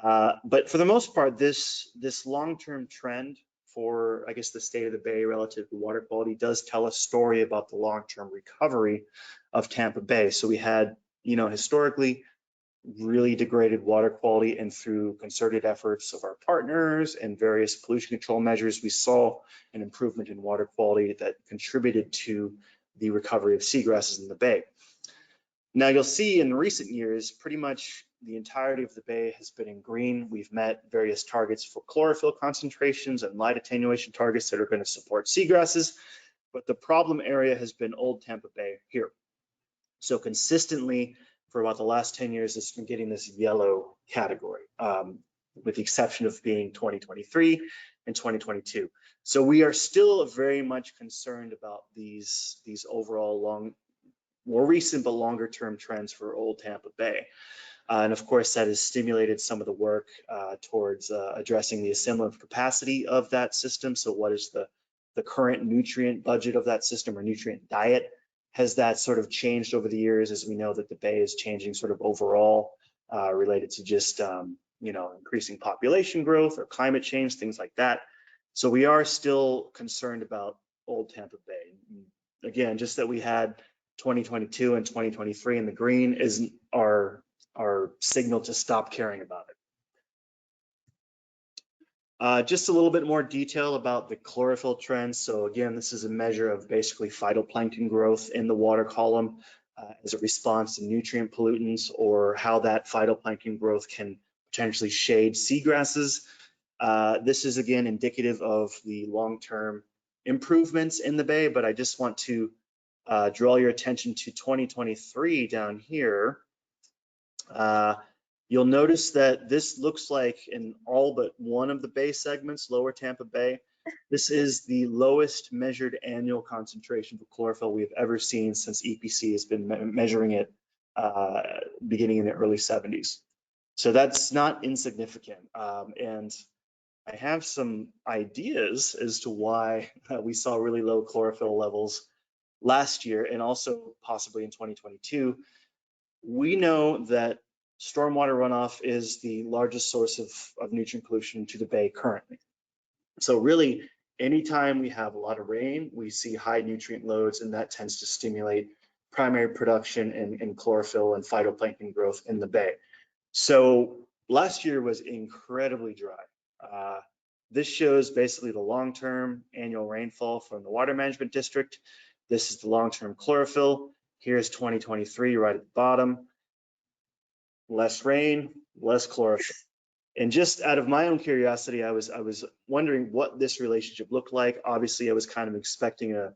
S21: But for the most part, this long-term trend for, I guess, the State of the Bay relative to water quality does tell a story about the long-term recovery of Tampa Bay. So we had, historically, really degraded water quality, and through concerted efforts of our partners and various pollution control measures, we saw an improvement in water quality that contributed to the recovery of seagrasses in the Bay. Now you'll see in recent years, pretty much the entirety of the Bay has been in green. We've met various targets for chlorophyll concentrations and light attenuation targets that are going to support seagrasses, but the problem area has been Old Tampa Bay here. So consistently, for about the last 10 years, it's been getting this yellow category, with the exception of being 2023 and 2022. So we are still very much concerned about these overall more recent but longer term trends for Old Tampa Bay. And of course, that has stimulated some of the work towards addressing the assimilative capacity of that system. So what is the current nutrient budget of that system, or nutrient diet? Has that sort of changed over the years, as we know that the Bay is changing sort of overall related to just, increasing population growth or climate change, things like that. So we are still concerned about Old Tampa Bay. Again, just that we had 2022 and 2023 in the green isn't our signal to stop caring about it. Just a little bit more detail about the chlorophyll trends. So again, this is a measure of basically phytoplankton growth in the water column as a response to nutrient pollutants, or how that phytoplankton growth can potentially shade seagrasses. This is again indicative of the long-term improvements in the Bay, but I just want to draw your attention to 2023 down here. You'll notice that this looks like in all but one of the Bay segments, Lower Tampa Bay, this is the lowest measured annual concentration of chlorophyll we've ever seen since EPC has been measuring it beginning in the early 70s. So that's not insignificant. And I have some ideas as to why we saw really low chlorophyll levels last year and also possibly in 2022. We know that stormwater runoff is the largest source of nutrient pollution to the Bay currently. So really, anytime we have a lot of rain, we see high nutrient loads, and that tends to stimulate primary production and chlorophyll and phytoplankton growth in the Bay. So last year was incredibly dry. This shows basically the long-term annual rainfall from the water management district. This is the long-term chlorophyll. Here's 2023 right at the bottom. Less rain, less chlorophyll. And just out of my own curiosity, I was wondering what this relationship looked like. Obviously, I was kind of expecting a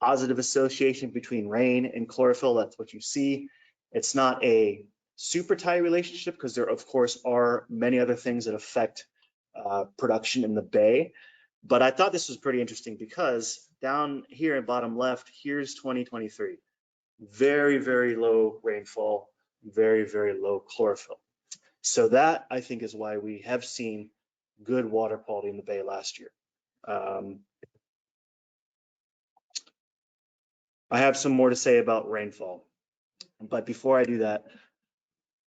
S21: positive association between rain and chlorophyll. That's what you see. It's not a super tight relationship because there, of course, are many other things that affect production in the bay. But I thought this was pretty interesting because down here in bottom left, here's 2023. Very, very low rainfall, very, very low chlorophyll. So that, I think, is why we have seen good water quality in the bay last year. I have some more to say about rainfall, but before I do that,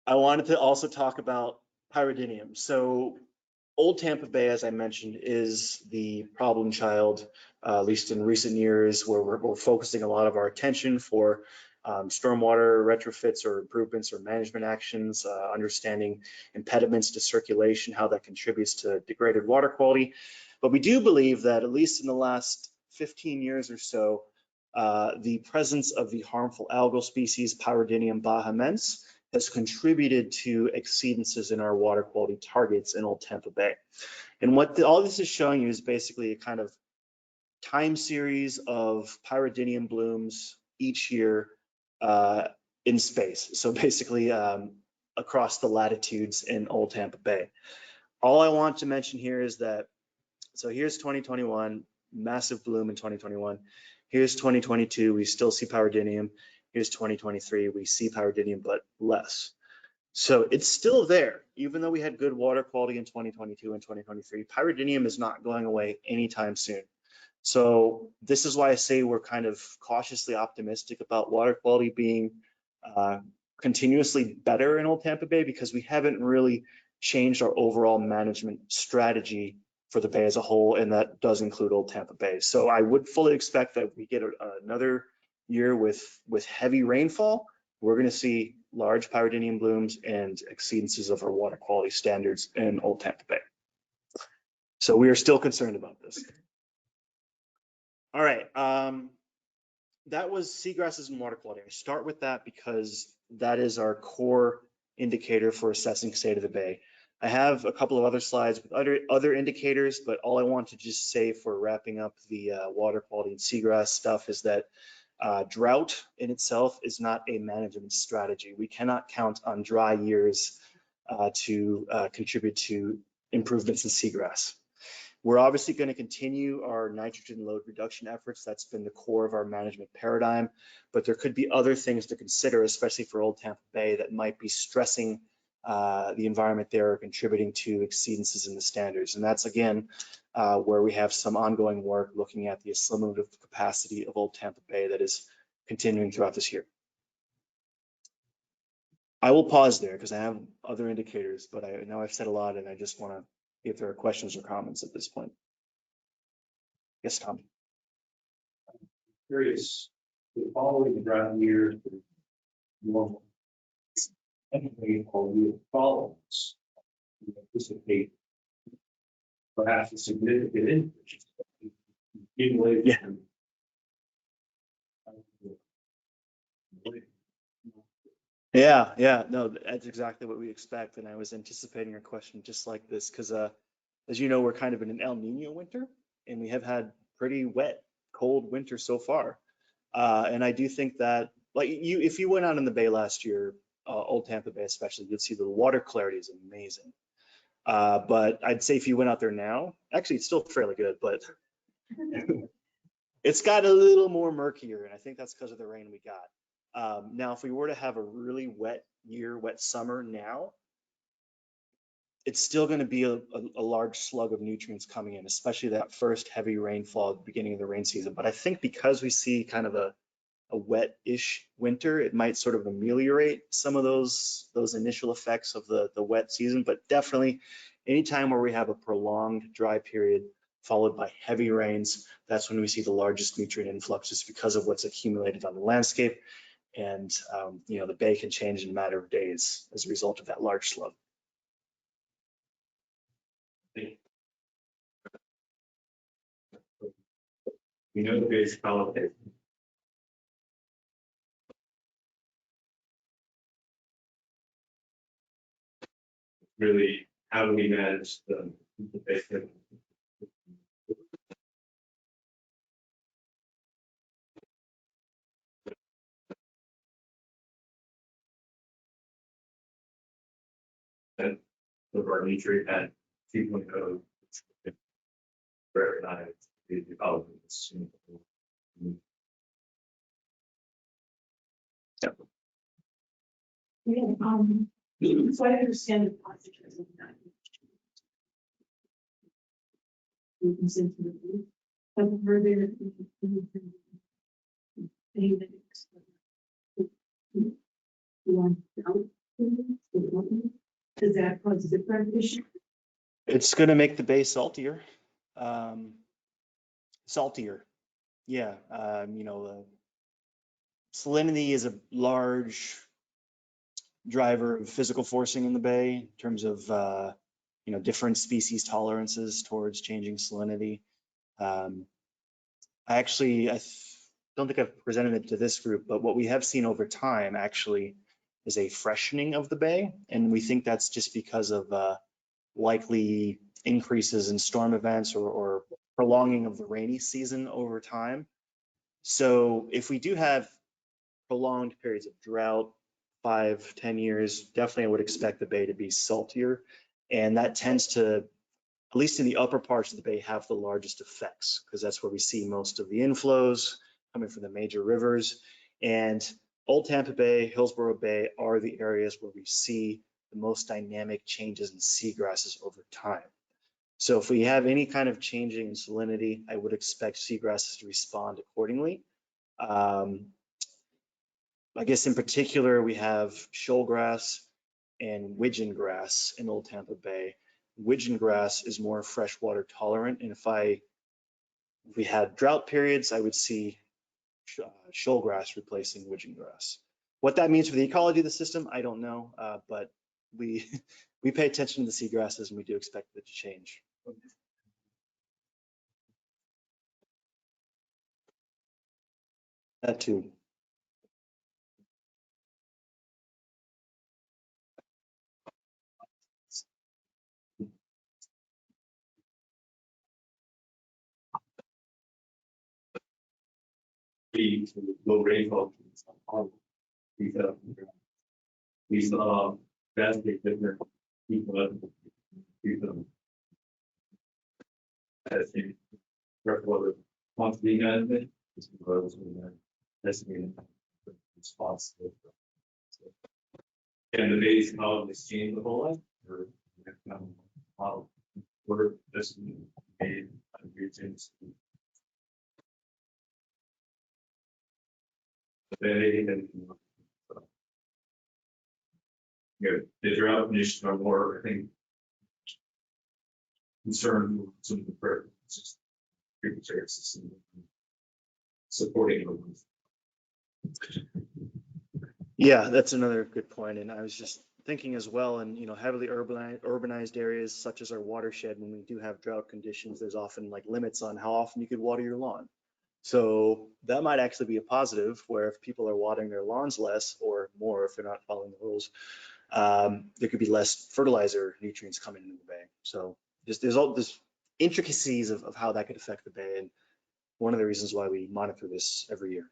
S21: I wanted to also talk about pyridinium. So Old Tampa Bay, as I mentioned, is the problem child, at least in recent years, where we're focusing a lot of our attention for stormwater retrofits or improvements or management actions, understanding impediments to circulation, how that contributes to degraded water quality. But we do believe that at least in the last 15 years or so, the presence of the harmful algal species Pyridinium bahamense has contributed to exceedances in our water quality targets in Old Tampa Bay. And what all this is showing you is basically a kind of time series of Pyridinium blooms each year in space. So basically across the latitudes in Old Tampa Bay. All I want to mention here is that, so here's 2021, massive bloom in 2021. Here's 2022, we still see Pyridinium. Here's 2023, we see Pyridinium, but less. So it's still there, even though we had good water quality in 2022 and 2023. Pyridinium is not going away anytime soon. So this is why I say we're kind of cautiously optimistic about water quality being continuously better in Old Tampa Bay, because we haven't really changed our overall management strategy for the bay as a whole, and that does include Old Tampa Bay. So I would fully expect that if we get another year with heavy rainfall, we're going to see large Pyridinium blooms and exceedances of our water quality standards in Old Tampa Bay. So we are still concerned about this. All right, that was seagrasses and water quality. I start with that because that is our core indicator for assessing state of the bay. I have a couple of other slides with other indicators, but all I want to just say for wrapping up the water quality and seagrass stuff is that drought in itself is not a management strategy. We cannot count on dry years to contribute to improvements in seagrass. We're obviously going to continue our nitrogen load reduction efforts. That's been the core of our management paradigm, but there could be other things to consider, especially for Old Tampa Bay, that might be stressing the environment there, or contributing to exceedances in the standards. And that's, again, where we have some ongoing work looking at the assimilative capacity of Old Tampa Bay that is continuing throughout this year. I will pause there because I have other indicators, but I know I've said a lot, and I just want to see if there are questions or comments at this point. Yes, Tom.
S11: Curious, following the drought year, normal. All year follows. We anticipate perhaps a significant increase.
S21: Yeah. Yeah, no, that's exactly what we expect. And I was anticipating a question just like this because, as you know, we're kind of in an El Nino winter, and we have had pretty wet, cold winter so far. And I do think that, like, if you went out in the bay last year, Old Tampa Bay especially, you'd see the water clarity is amazing. But I'd say if you went out there now, actually it's still fairly good, but it's got a little more murkier, and I think that's because of the rain we got. Now, if we were to have a really wet year, wet summer now, it's still going to be a large slug of nutrients coming in, especially that first heavy rainfall at the beginning of the rain season. But I think because we see kind of a wet-ish winter, it might sort of ameliorate some of those initial effects of the wet season. But definitely anytime where we have a prolonged dry period followed by heavy rains, that's when we see the largest nutrient influxes because of what's accumulated on the landscape. And you know, the bay can change in a matter of days as a result of that large slug.
S11: We know the basic politics. Really, how do we manage the basic? And the our nutrient at 2.0 recognize the developments.
S9: Yeah, so I understand the procedures of that. We can send to the group, but were there does that cause a different issue?
S21: It's gonna make the bay saltier. Saltier, yeah, salinity is a large driver of physical forcing in the bay in terms of, different species tolerances towards changing salinity. I don't think I've presented it to this group, but what we have seen over time actually is a freshening of the bay. And we think that's just because of likely increases in storm events or prolonging of the rainy season over time. So if we do have prolonged periods of drought, 5-10 years, definitely I would expect the bay to be saltier. And that tends to, at least in the upper parts of the bay, have the largest effects because that's where we see most of the inflows coming from the major rivers. And Old Tampa Bay, Hillsborough Bay are the areas where we see the most dynamic changes in seagrasses over time. So if we have any kind of changing in salinity, I would expect seagrasses to respond accordingly. I guess in particular, we have shoalgrass and widgeon grass in Old Tampa Bay. Widgeon grass is more freshwater tolerant, and if we had drought periods, I would see shoalgrass replacing widgeon grass. What that means for the ecology of the system, I don't know, but we pay attention to the seagrasses and we do expect it to change. That too.
S11: Low rainfall. We saw drastically different people. As in freshwater quantity management, as well as estimating response. And the base model is changed the whole life, or model where this made things. The drought conditions are more, I think, concerned with some of the preferences, tributary system supporting them.
S21: Yeah, that's another good point. And I was just thinking as well, in heavily urbanized areas such as our watershed, when we do have drought conditions, there's often like limits on how often you could water your lawn. So that might actually be a positive, where if people are watering their lawns less or more, if they're not following the rules, there could be less fertilizer nutrients coming into the bay. So there's all this intricacies of how that could affect the bay, and one of the reasons why we monitor this every year.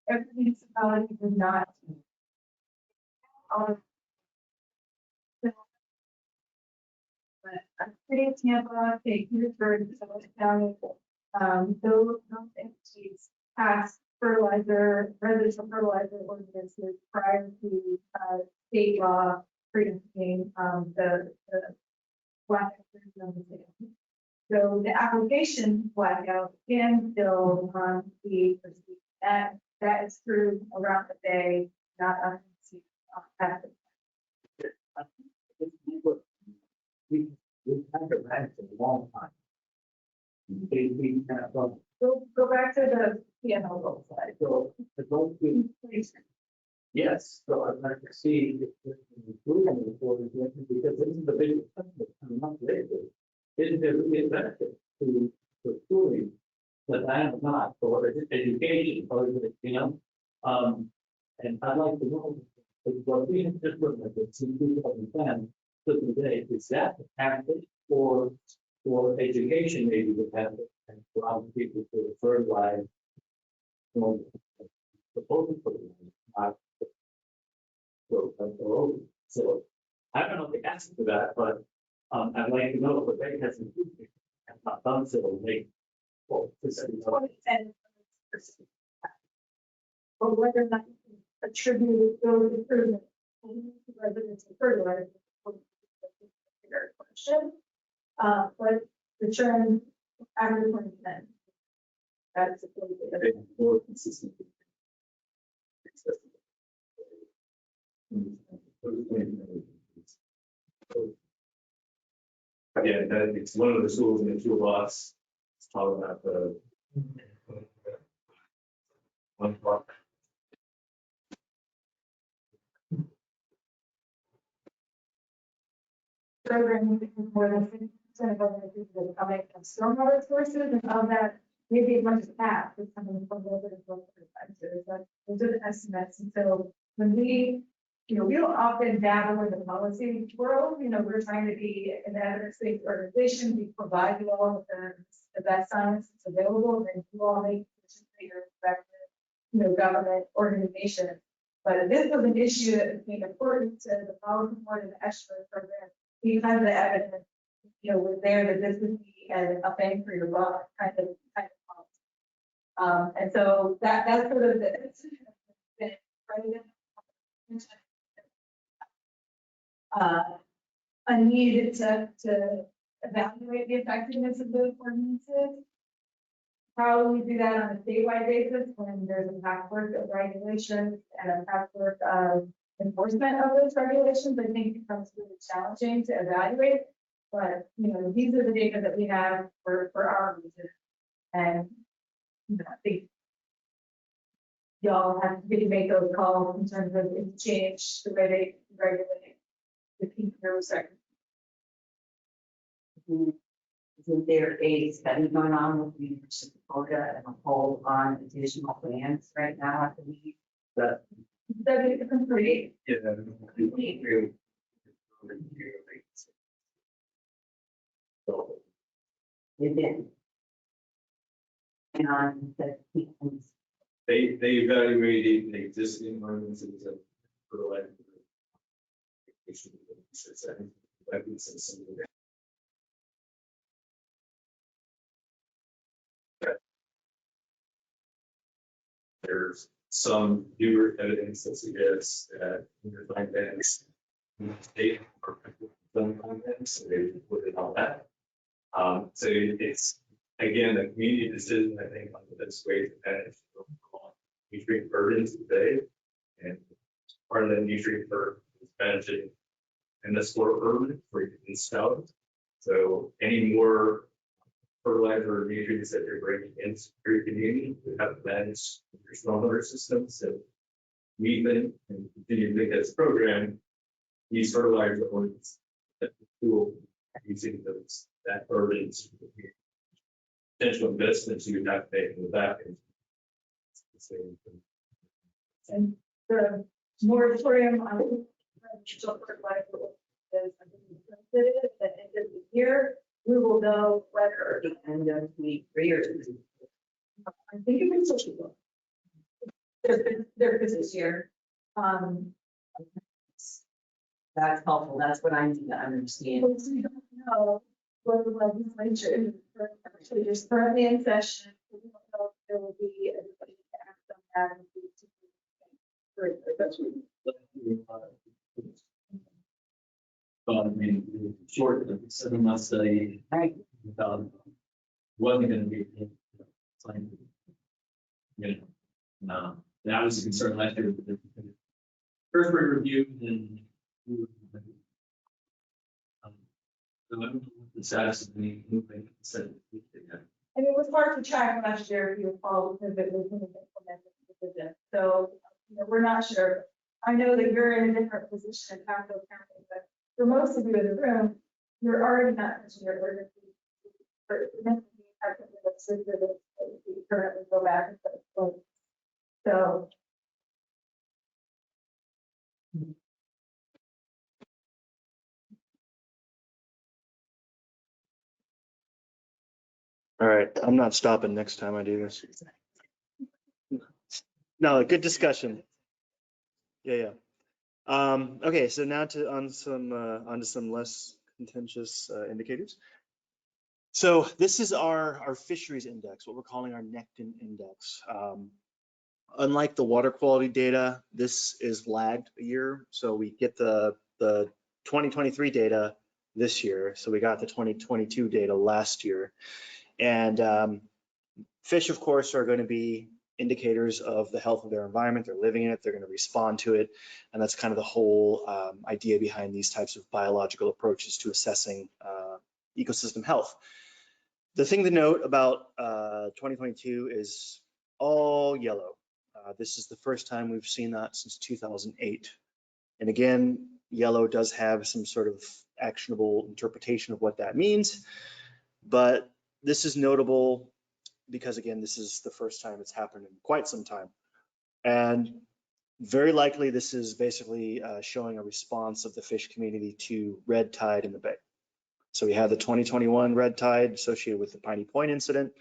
S9: Every municipality does not. But City of Tampa, St. Petersburg, Suffolk County, those entities pass residential fertilizer ordinances prior to state law preempting the blackout. So the application blackout can still be proceeded. That is true around the bay, not on the
S11: We've had it back for a long time. We kind of,
S9: Go back to the piano roll slide.
S11: so, the goal is, yes, so I'd like to see if there's an improvement for the, because this is the biggest thing that's coming up lately. Is there really a benefit to schooling that I am not, for education, or, you know? And I'd like to know, what we have just looked at, since 2010, to today, is that the pathway for education, maybe the pathway, and for other people to refer life, you know, proposal for them, not so I don't know the answer to that, but I'd like to know what they has improved and not done so late. Well, this is what it said.
S9: Or whether or not you can attribute those improvements to residents of fertilizer. Question. But the trend after 2010. That's
S11: more consistent. Yeah, that it's one of the tools in the toolbox. It's talking about the one block.
S9: Programming more than 50% of our people that coming from stormwater sources, and of that, maybe as much as half is coming from local fertilizers. But those are the estimates. And so when we, we don't often dabble in the policy world. We're trying to be an evidence-based organization. We provide you all with the best science that's available, and you all make decisions for your respective, government organization. But this was an issue that became important to the policy board and the ESHRA program because the evidence, was there that this would be a bang for your buck kind of policy. And so that's sort of a need to evaluate the effectiveness of those ordinances. Probably do that on a statewide basis when there's a patchwork of regulations and a patchwork of enforcement of those regulations. I think it becomes really challenging to evaluate. But these are the data that we have for our region, and I think y'all have to make those calls in terms of change the way they regulate the PPO sector.
S1: Isn't there a study going on with the University of Florida and a hold on additional plans right now, I believe?
S9: That is complete.
S11: Yeah.
S1: Within. And the
S11: They evaluated the existing ordinances of fertilizer. There's some newer evidence that suggests that underlying banks state or zone contents, so they put it on that. So it's again a community decision, I think, on the best way to manage nutrient burdens today. And part of the nutrient burden is managing in this floor urban where you can scout. So any more fertilizer or nutrients that you're bringing into your community, you have to manage your stormwater system. So we've been and continue to make this program, these fertilizer ordinance that tool using those that burdens, potential investments you would have to make in the back end.
S9: And the moratorium on residential fertilizer is at the end of the year. We will know whether
S1: the end of 23 or
S9: I think it was social. There is this year.
S1: That's helpful. That's what I need to understand.
S9: We don't know what the legislature is actually just currently in session. We don't know if there will be anybody to act on that.
S11: But I mean, short of 7 months study, wasn't going to be, that was a concern last year. First review, then The status of the movement.
S9: And it was hard to track last year, if you recall, because it was implemented decision. So, we're not sure. I know that you're in a different position in Pasco County, but for most of you in the room, you're already not considered urgency. Currently go back and forth. So.
S21: All right, I'm not stopping next time I do this. No, good discussion. Yeah. Okay, so now onto some less contentious indicators. So this is our fisheries index, what we're calling our Nectin index. Unlike the water quality data, this is lagged a year. So we get the 2023 data this year. So we got the 2022 data last year. And fish, of course, are going to be indicators of the health of their environment. They're living in it, they're going to respond to it. And that's kind of the whole idea behind these types of biological approaches to assessing ecosystem health. The thing to note about 2022 is all yellow. This is the first time we've seen that since 2008. And again, yellow does have some sort of actionable interpretation of what that means. But this is notable because, again, this is the first time it's happened in quite some time. And very likely this is basically showing a response of the fish community to red tide in the bay. So we have the 2021 red tide associated with the Piney Point incident.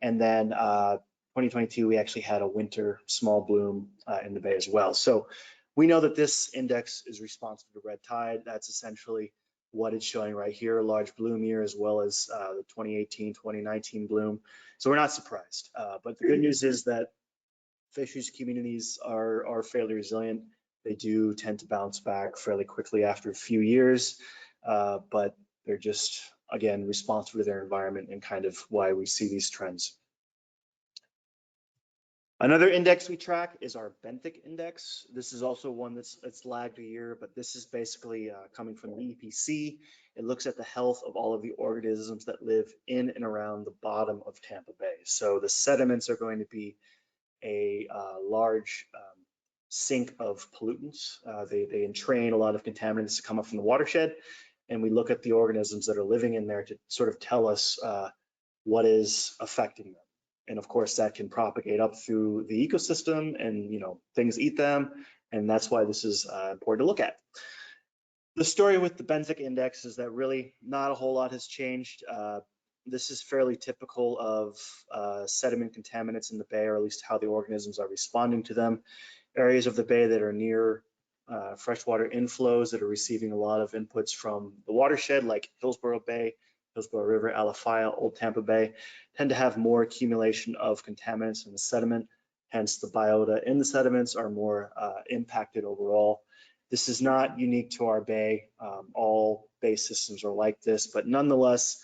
S21: And then 2022, we actually had a winter small bloom in the bay as well. So we know that this index is responsive to red tide. That's essentially what it's showing right here, a large bloom year, as well as the 2018, 2019 bloom. So we're not surprised. But the good news is that fisheries communities are fairly resilient. They do tend to bounce back fairly quickly after a few years, but they're just, again, responsive to their environment and kind of why we see these trends. Another index we track is our benthic index. This is also one that's lagged a year, but this is basically coming from the EPC. It looks at the health of all of the organisms that live in and around the bottom of Tampa Bay. So the sediments are going to be a large sink of pollutants. They entrain a lot of contaminants to come up from the watershed, and we look at the organisms that are living in there to sort of tell us what is affecting them. And of course, that can propagate up through the ecosystem, and things eat them, and that's why this is important to look at. The story with the benthic index is that really not a whole lot has changed. This is fairly typical of sediment contaminants in the bay, or at least how the organisms are responding to them. Areas of the bay that are near freshwater inflows that are receiving a lot of inputs from the watershed, like Hillsborough Bay, Hillsborough River, Alafaya, Old Tampa Bay, tend to have more accumulation of contaminants in the sediment. Hence, the biota in the sediments are more impacted overall. This is not unique to our bay. All bay systems are like this, but nonetheless,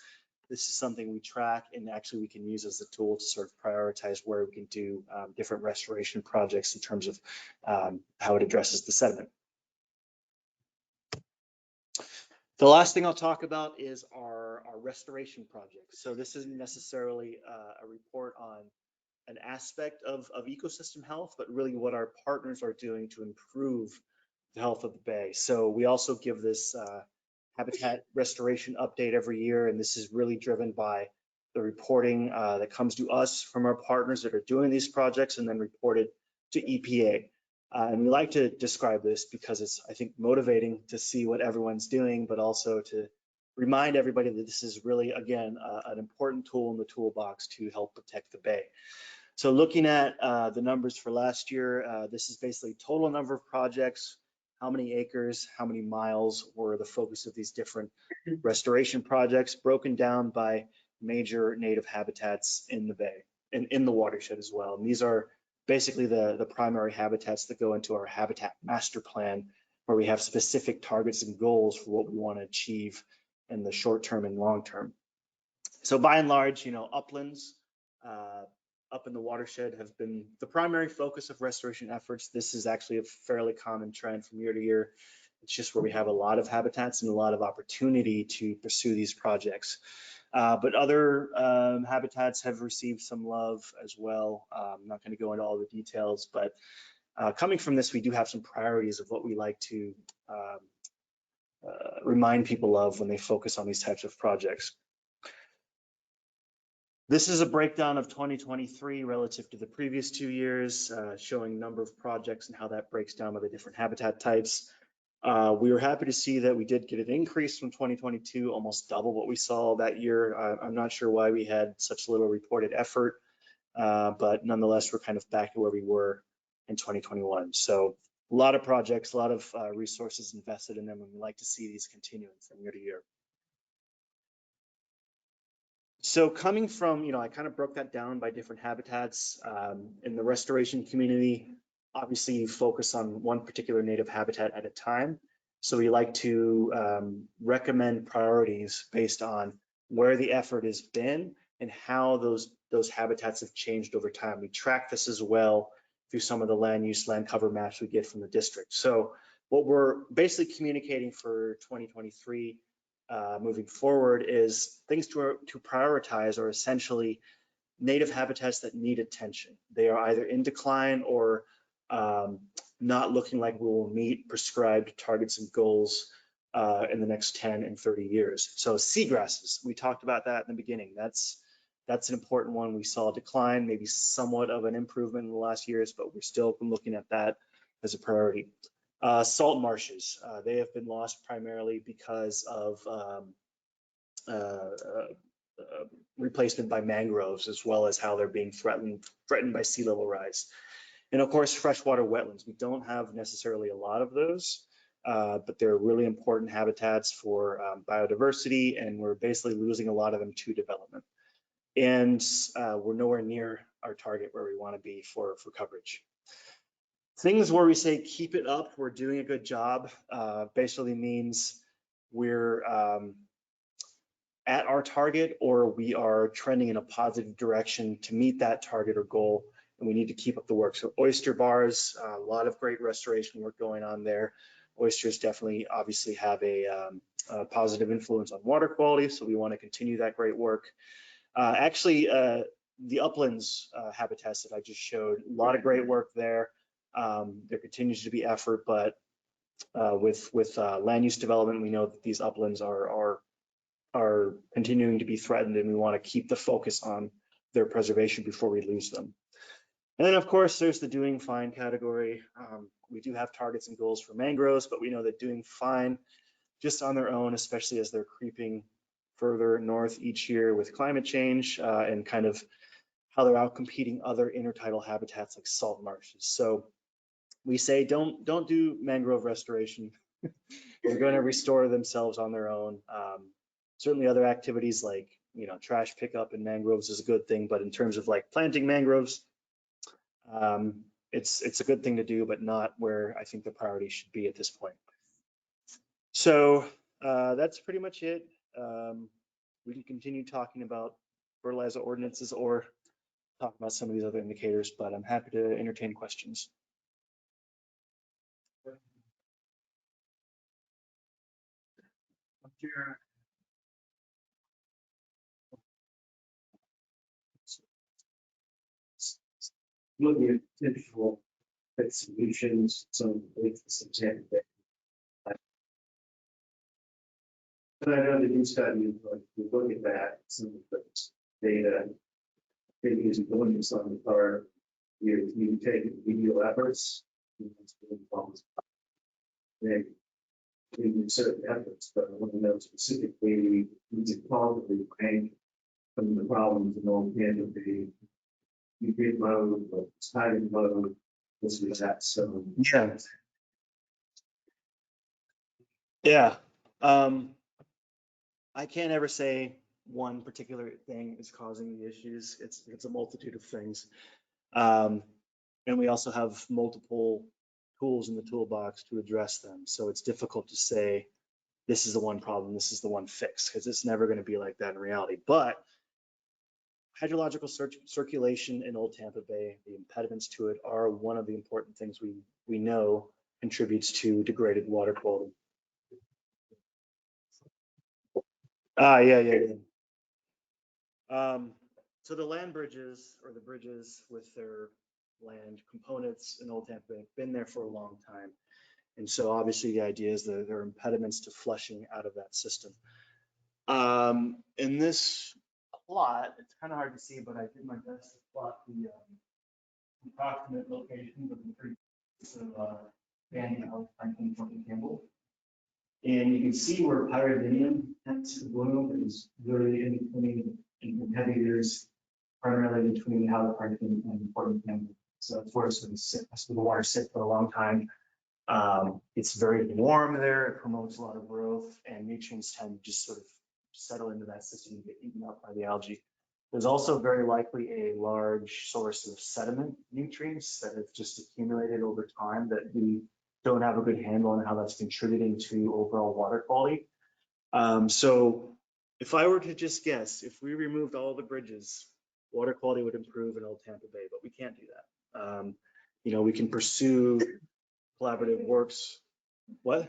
S21: this is something we track, and actually we can use as a tool to sort of prioritize where we can do different restoration projects in terms of how it addresses the sediment. The last thing I'll talk about is our restoration project. So this isn't necessarily a report on an aspect of ecosystem health, but really what our partners are doing to improve the health of the bay. So we also give this habitat restoration update every year, and this is really driven by the reporting that comes to us from our partners that are doing these projects and then reported to EPA. And we like to describe this because it's, I think, motivating to see what everyone's doing, but also to remind everybody that this is really, again, an important tool in the toolbox to help protect the bay. So looking at the numbers for last year, this is basically total number of projects, how many acres, how many miles were the focus of these different restoration projects, broken down by major native habitats in the bay and in the watershed as well. And these are basically the primary habitats that go into our habitat master plan, where we have specific targets and goals for what we want to achieve in the short term and long term. So by and large, uplands up in the watershed have been the primary focus of restoration efforts. This is actually a fairly common trend from year to year. It's just where we have a lot of habitats and a lot of opportunity to pursue these projects. But other habitats have received some love as well. I'm not going to go into all the details, but coming from this, we do have some priorities of what we like to remind people of when they focus on these types of projects. This is a breakdown of 2023 relative to the previous 2 years, showing number of projects and how that breaks down by the different habitat types. We were happy to see that we did get an increase from 2022, almost double what we saw that year. I'm not sure why we had such little reported effort, but nonetheless, we're kind of back to where we were in 2021. So a lot of projects, a lot of resources invested in them, and we like to see these continuing from year to year. So coming from, I kind of broke that down by different habitats. In the restoration community, obviously you focus on one particular native habitat at a time. So we like to recommend priorities based on where the effort has been and how those habitats have changed over time. We track this as well through some of the land use, land cover maps we get from the district. So what we're basically communicating for 2023 moving forward is things to prioritize are essentially native habitats that need attention. They are either in decline or not looking like we will meet prescribed targets and goals in the next 10 and 30 years. So seagrasses, we talked about that in the beginning. That's an important one. We saw a decline, maybe somewhat of an improvement in the last years, but we're still looking at that as a priority. Salt marshes, they have been lost primarily because of replacement by mangroves, as well as how they're being threatened by sea level rise. And of course, freshwater wetlands. We don't have necessarily a lot of those, but they're really important habitats for biodiversity, and we're basically losing a lot of them to development. And we're nowhere near our target where we want to be for coverage. Things where we say keep it up, we're doing a good job, basically means we're at our target or we are trending in a positive direction to meet that target or goal, and we need to keep up the work. So oyster bars, a lot of great restoration work going on there. Oysters definitely obviously have a positive influence on water quality, so we want to continue that great work. Actually, the uplands habitats that I just showed, a lot of great work there. There continues to be effort, but with land use development, we know that these uplands are continuing to be threatened, and we want to keep the focus on their preservation before we lose them. And then, of course, there's the doing fine category. We do have targets and goals for mangroves, but we know that doing fine just on their own, especially as they're creeping further north each year with climate change and kind of how they're out competing other intertidal habitats like salt marshes. So we say don't do mangrove restoration. They're going to restore themselves on their own. Certainly other activities like trash pickup in mangroves is a good thing, but in terms of like planting mangroves, it's a good thing to do, but not where I think the priority should be at this point. So that's pretty much it. We can continue talking about fertilizer ordinances or talk about some of these other indicators, but I'm happy to entertain questions.
S5: Looking at potential solutions, some example. But I know that you study, like, you look at that, some of the data, maybe is going to some part, you take video efforts, maybe certain efforts, but I want to know specifically, is it probably rank from the problems in all canopy, you get load, but it's hiding load, this was that, so.
S21: Yeah. I can't ever say one particular thing is causing the issues. It's a multitude of things. And we also have multiple tools in the toolbox to address them. So it's difficult to say this is the one problem, this is the one fix, because it's never going to be like that in reality. But hydrological circulation in Old Tampa Bay, the impediments to it are one of the important things we know contributes to degraded water quality. Yeah. So the land bridges, or the bridges with their land components in Old Tampa Bay, have been there for a long time. And so obviously the idea is that there are impediments to flushing out of that system. In this plot, it's kind of hard to see, but I did my best to plot the approximate locations of the three Bandy House, Franklin, and Campbell. And you can see where pyridinium tends to bloom is literally in between, in heavy years, primarily between Howard Franklin and Portland Campbell. So it's where it's going to sit, that's where the water sits for a long time. It's very warm there. It promotes a lot of growth, and nutrients tend to just sort of settle into that system and get eaten up by the algae. There's also very likely a large source of sediment nutrients that have just accumulated over time that we don't have a good handle on how that's contributing to overall water quality. So if I were to just guess, if we removed all the bridges, water quality would improve in Old Tampa Bay, but we can't do that. You know, we can pursue collaborative works. What?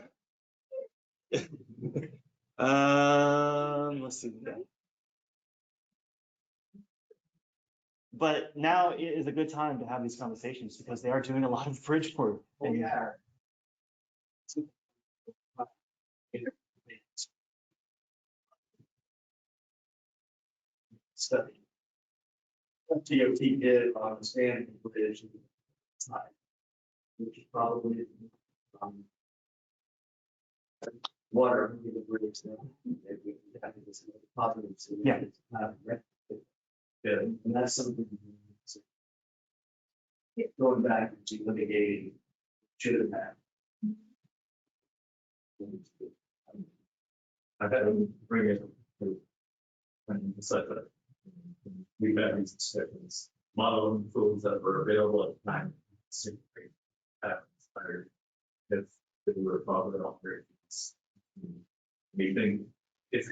S21: Let's see. But now is a good time to have these conversations because they are doing a lot of bridge work. Oh, yeah. Study. What DOT did on the Stanley Bridge side, which is probably water in the bridge now. Yeah. And that's something going back to litigating should have had. I've had to bring it when such a we've had these discussions, model tools that were available at the time. Expired if they were probably operations. We think it's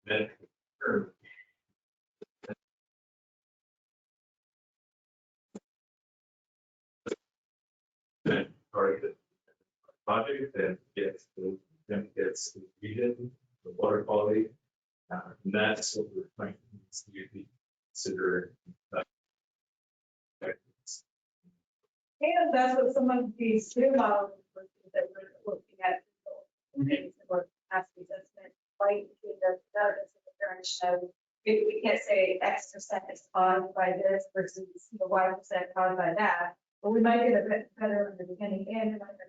S21: that or targeted project that gets the region, the water quality. And that's what we're trying to be consider.
S9: And that's what some of these new models that we're looking at. Or capacity assessment, right? The current show. We can't say X% is caused by this versus Y% caused by that, but we might get a bit better in the beginning and we might be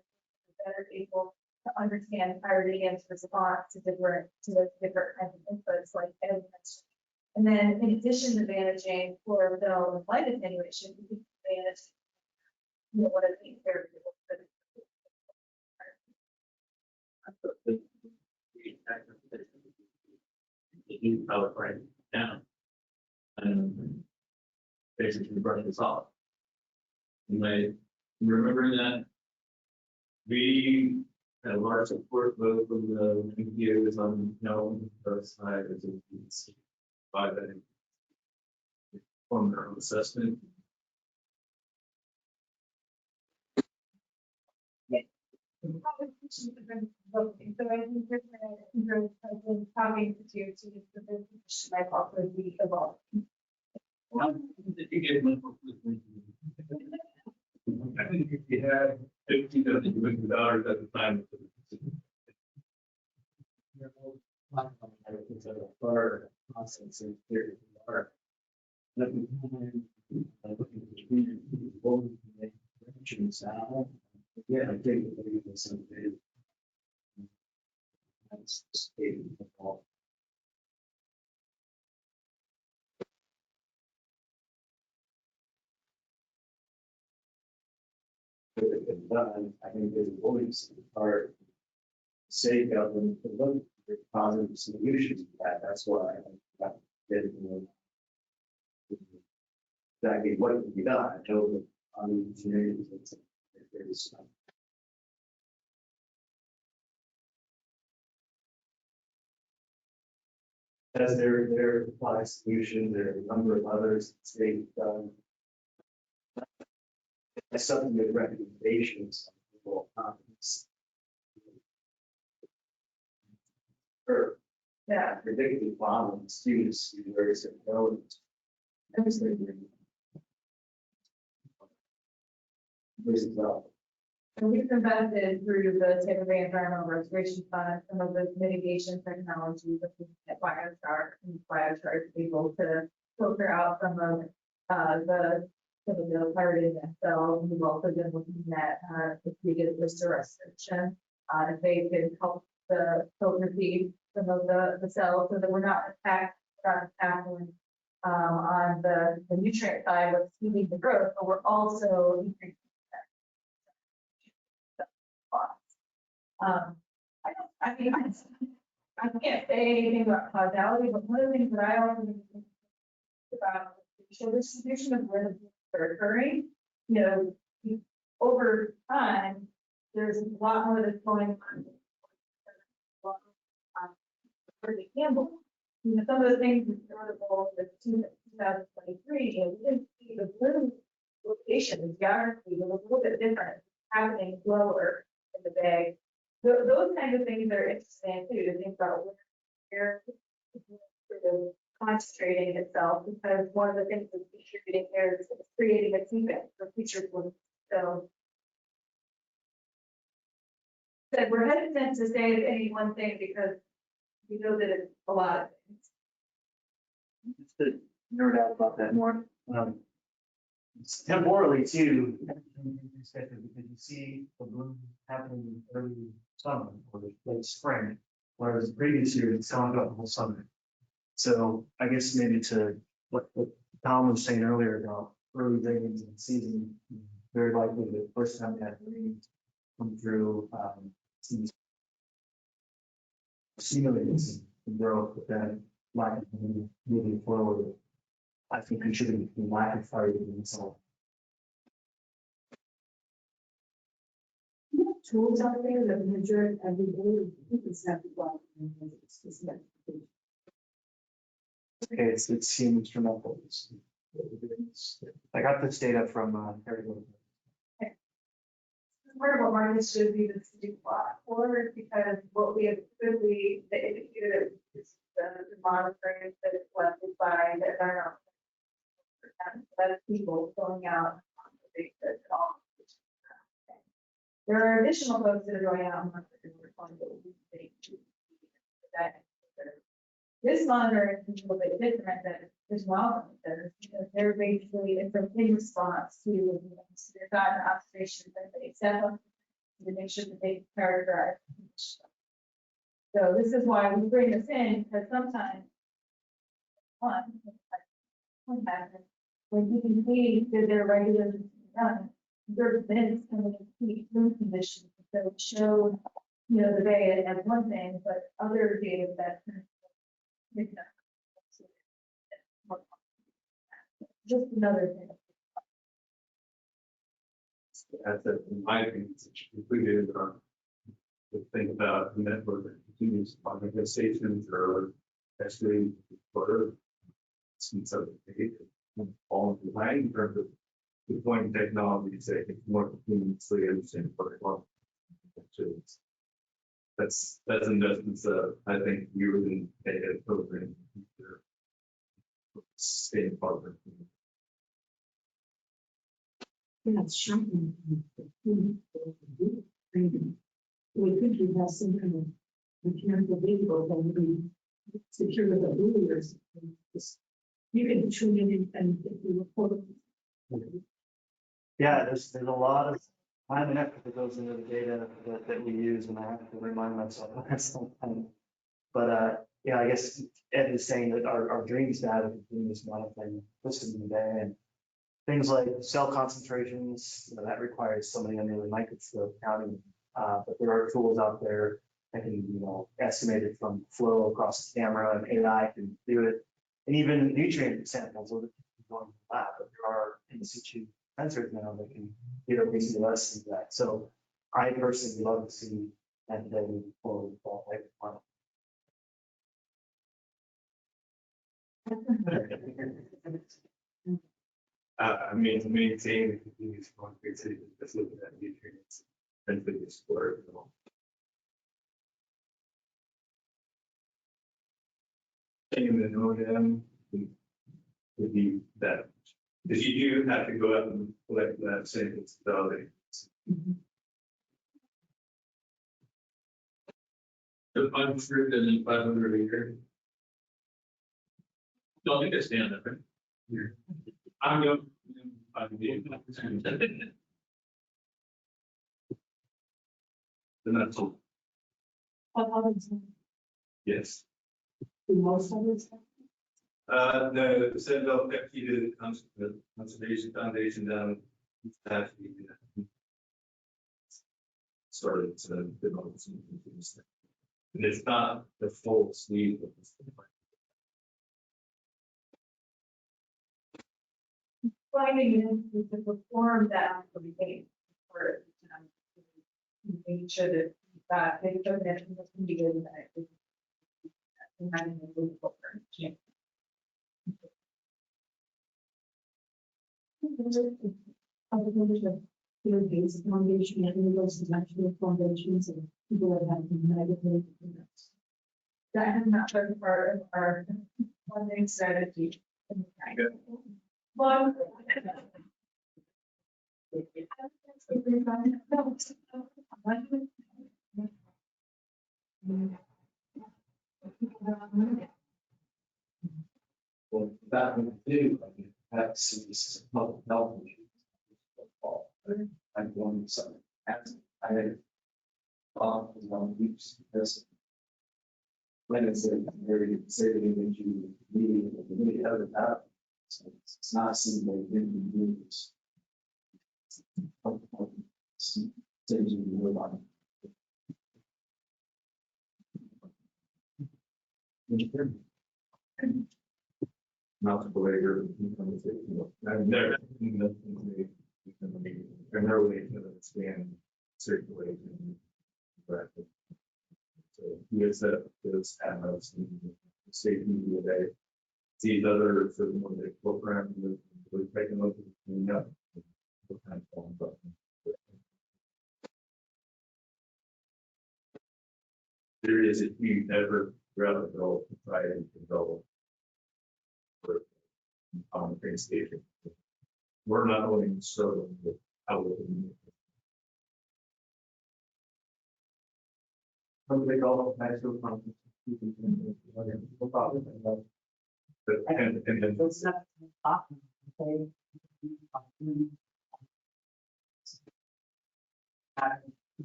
S9: better able to understand pyridinium's response to different kinds of inputs like Ed mentioned. And then in addition to managing chlorophyll and light attenuation, we can manage what I think they're
S11: you power right down and basically brush this off. You may remember that we had a large support vote from the NPOs on both sides as you can see by that form their own assessment.
S9: So I think different talking to you to the position might also be evolved.
S11: I think if you had $50 million at the time.
S5: Yeah, I think it was something. That's the state of the ball. Done, I think there's always part say government to look for positive solutions to that. That's why I did exactly what can be done. I know that on the communities there's as their apply solution, there are a number of others that they've done. That's something with recommendations. Well, or
S9: Yeah.
S5: predicting problems, students, where is it going?
S9: And we've invested through the Tampa Bay Environmental Restoration Fund, some of the mitigation technologies at Biochar and Biochar is able to filter out some of the pirated cells. We've also been looking at if we did this restriction, if they could help the filter feed some of the cells so that we're not tackling on the nutrient side with feeding the growth, but we're also increasing I mean, I can't say anything about causality, but one of the things that I also think about is the distribution of where the things are occurring. You know, over time, there's a lot more that's going on. For the Campbell, you know, some of the things in the article in 2023, and we didn't see the blue location, the geography was a little bit different, happening slower in the bay. Those kinds of things are interesting too, to think about where it's concentrating itself, because one of the things that's contributing here is creating a sequence for future blooms. So we're hesitant to say any one thing because we know that it's a lot of things.
S21: Just to nerd out about that more. Temporally too, because you see the bloom happening in early summer or late spring, whereas the previous year it's gone up the whole summer. So I guess maybe to what Tom was saying earlier about early rains in the season, very likely the first time we had rain come through, stimulates the growth, but then lack of moving forward, I think contributing to the lack of fire in itself.
S9: Tools out there that measure every day, you can snap the block.
S21: Okay, it's seem instrumental. I got this data from Harry.
S9: Part of what Marcus should be the city block for, because what we have typically, the indicator is the monitoring that is collected by the environmental. That's people going out on the basis and all. There are additional folks that are going out and monitoring that. This monitoring is a little bit different than this wildlife centers, because they're basically, it's a in response to, so they've got an observation that they set up to make sure that they characterize. So this is why we bring this in, because sometimes one happens when you can see that they're regularly done. There's minutes coming in peak room conditions, so it showed, you know, the bay as one thing, but other data that just another thing.
S11: That's it, in my opinion, it's completed, to think about the network that continues on stations or actually for since of the data, all in line in terms of deploying technology to say it's more continuously understand what it wants. That's investments that I think you were in a program. Staying part of it.
S10: Yeah, it's shocking. We think you have some kind of mechanical vehicle that will be secure with the rulers. You can tune in and if you report.
S21: Yeah, there's a lot of time and effort that goes into the data that we use, and I have to remind myself of that sometimes. But yeah, I guess Ed is saying that our dreams to have a continuous monitoring system in the day, and things like cell concentrations, that requires somebody under the microscope counting. But there are tools out there that can, estimate it from flow across the camera, and AI can do it. And even nutrient samples are going to the lab, but there are in situ sensors now that can get a reason to less than that. So I personally love to see that day for fall type of
S11: I mean, to maintain the continuous connectivity, just looking at nutrients and for the sport. And then O&M would be that, because you do have to go out and collect that same validity.
S3: The 500 and then 500 a year. Don't think I stand up, right? I'm going.
S11: And that's all. Yes.
S9: Most of it's.
S11: The Sentinel FT did the Conservation Foundation down. Actually, started to develop some things. And it's not the full sleeve of this.
S9: Finding is to perform that application for, make sure that they don't have to be good at it. And having a good program. Other members of your base foundation, and those national foundations and people that have negative. That has not been part of our funding strategy. Well.
S5: Well, that would do, I mean, that's, this is a public health issue. I'm going to something, I had thought was one weeks, because when it's a very conservative issue, we have it out. So it's not something that we can do this. Things we move on.
S11: Not to belabor the conversation. I've never seen this primarily to expand circulation. But so we have set up those panels and state media day. These other sort of more like programs we're taking a look at cleaning up. There is a huge effort throughout the world to try and develop on the train station. We're not only struggling with how we can.
S5: They all natural content.
S11: And then
S1: It's not often, okay?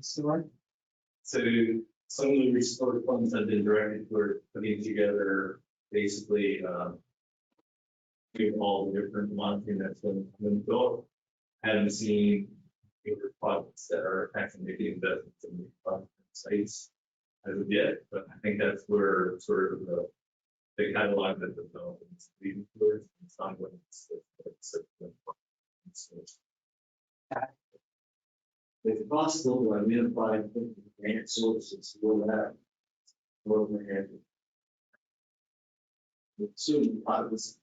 S1: Store.
S11: so some of the restored funds have been directed toward putting together basically all the different monitoring that's been built. Haven't seen bigger projects that are actually making investments in the sites as of yet, but I think that's where sort of the catalog that the development is leading towards. It's not what it's.
S5: If possible, to identify grant sources for that program. Soon, I was,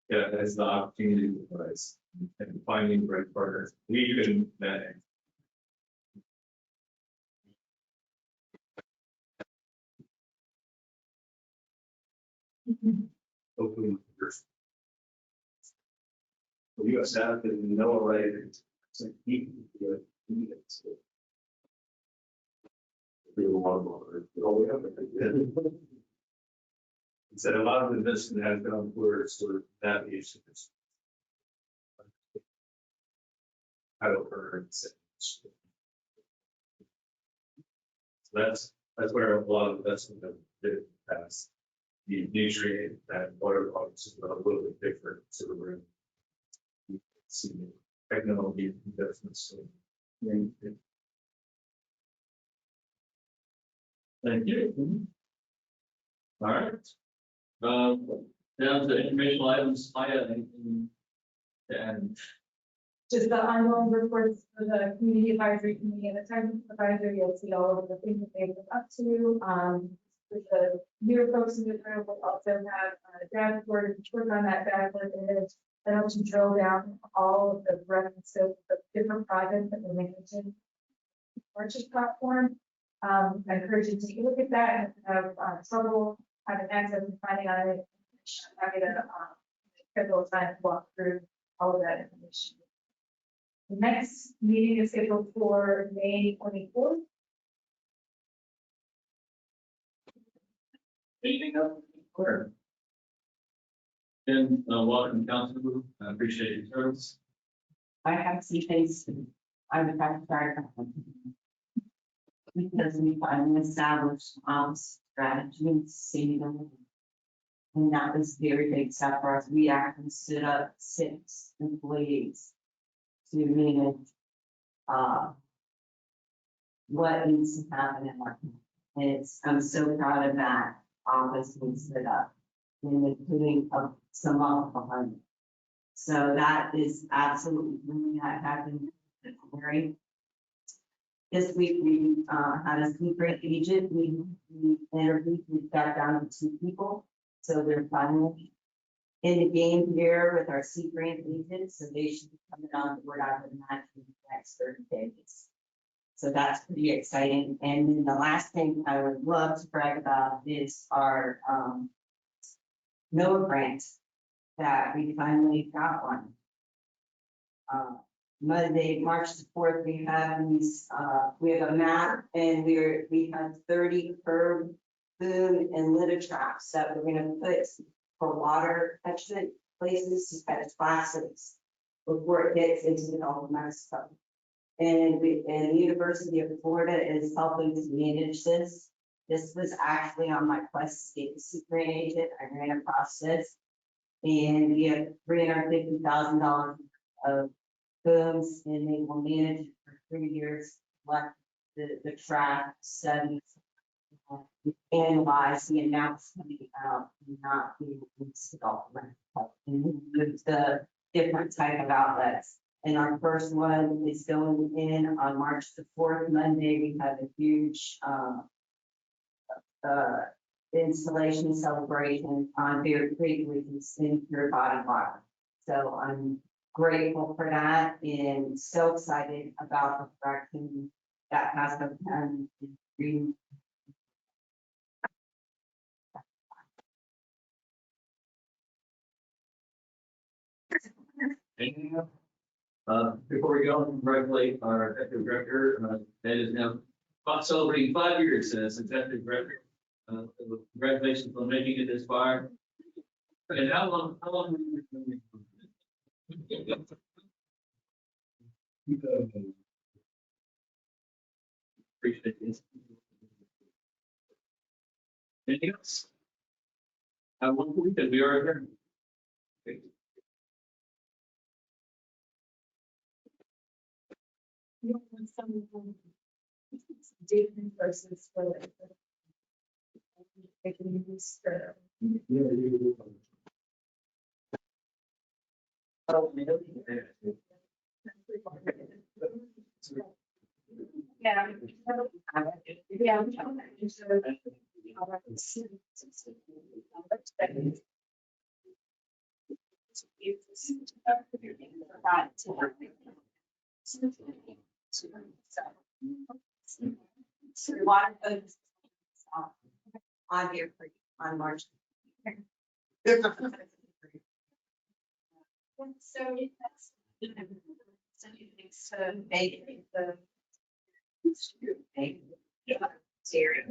S11: Yeah, that's the opportunity for us and finding the right partners. We can manage. Hopefully, first.
S5: We got staff that know already. It's like people do it.
S11: We have a lot of water. Oh, we have it. Said a lot of investment has gone towards sort of that issue. I don't heard. So that's where a lot of investment have been past. The nutrient and water quality is a little bit different. So we're in technology investments. So,
S3: Thank you. All right. Down to informational items, Maya, and
S9: Just the ongoing reports for the community advisory committee and the technical advisory, you'll see all of the things that they've been up to. For the newer folks in the room, we'll also have a dashboard, work on that dashboard, and that helps you drill down all of the breadth and scope of different projects that we're managing. Purchase platform. I encourage you to take a look at that, and if you have trouble having access and finding out it, I'm gonna schedule a time to walk through all of that information. The next meeting is scheduled for May 24th.
S3: Anything else? Clear. Jen, welcome, Councilman. I appreciate your service.
S1: I have some things I would have to start. Because we finally established strategy and saving. And that was a very big step for us. We actually stood up 6 employees to manage what needs to happen in our community. I'm so proud of that office we stood up and including some of behind it. So that is absolutely something that happened in February. This week we had a secret agent. We interviewed, we got down to 2 people. So they're finally in the game here with our secret agent. So they should be coming on board out of the match in the next 30 days. So that's pretty exciting. And then the last thing I would love to brag about is our NOAA grant that we finally got one. Monday, March the 4th, we have these, we have a map and we have 30 curb, boom, and litter traps that we're gonna put for water catchment places to catch plastics before it gets into the Gulf of Mexico. And the University of Florida is helping to manage this. This was actually on my quest to get the secret agent. I ran across this. And we have $350,000 of booms, and they will manage it for 3 years. Let the track studies analyze the amounts coming out and not being installed. And the different type of outlets. And our first one is going in on March the 4th, Monday. We have a huge installation celebration on Bear Creek, which is in pure bottom water. So I'm grateful for that and so excited about the direction that has been done.
S3: Anything else? Before we go, congratulate our executive director. That is now celebrating 5 years as executive director. Congratulations on making it this far. And how long have you been doing it? Appreciate this. Anything else? Have one week and we are adjourned.
S9: You don't want some of them different versus for they can use for. Yeah. Yeah.
S1: So a lot of those on here for on March.
S9: So that's.
S1: So make the. Steering.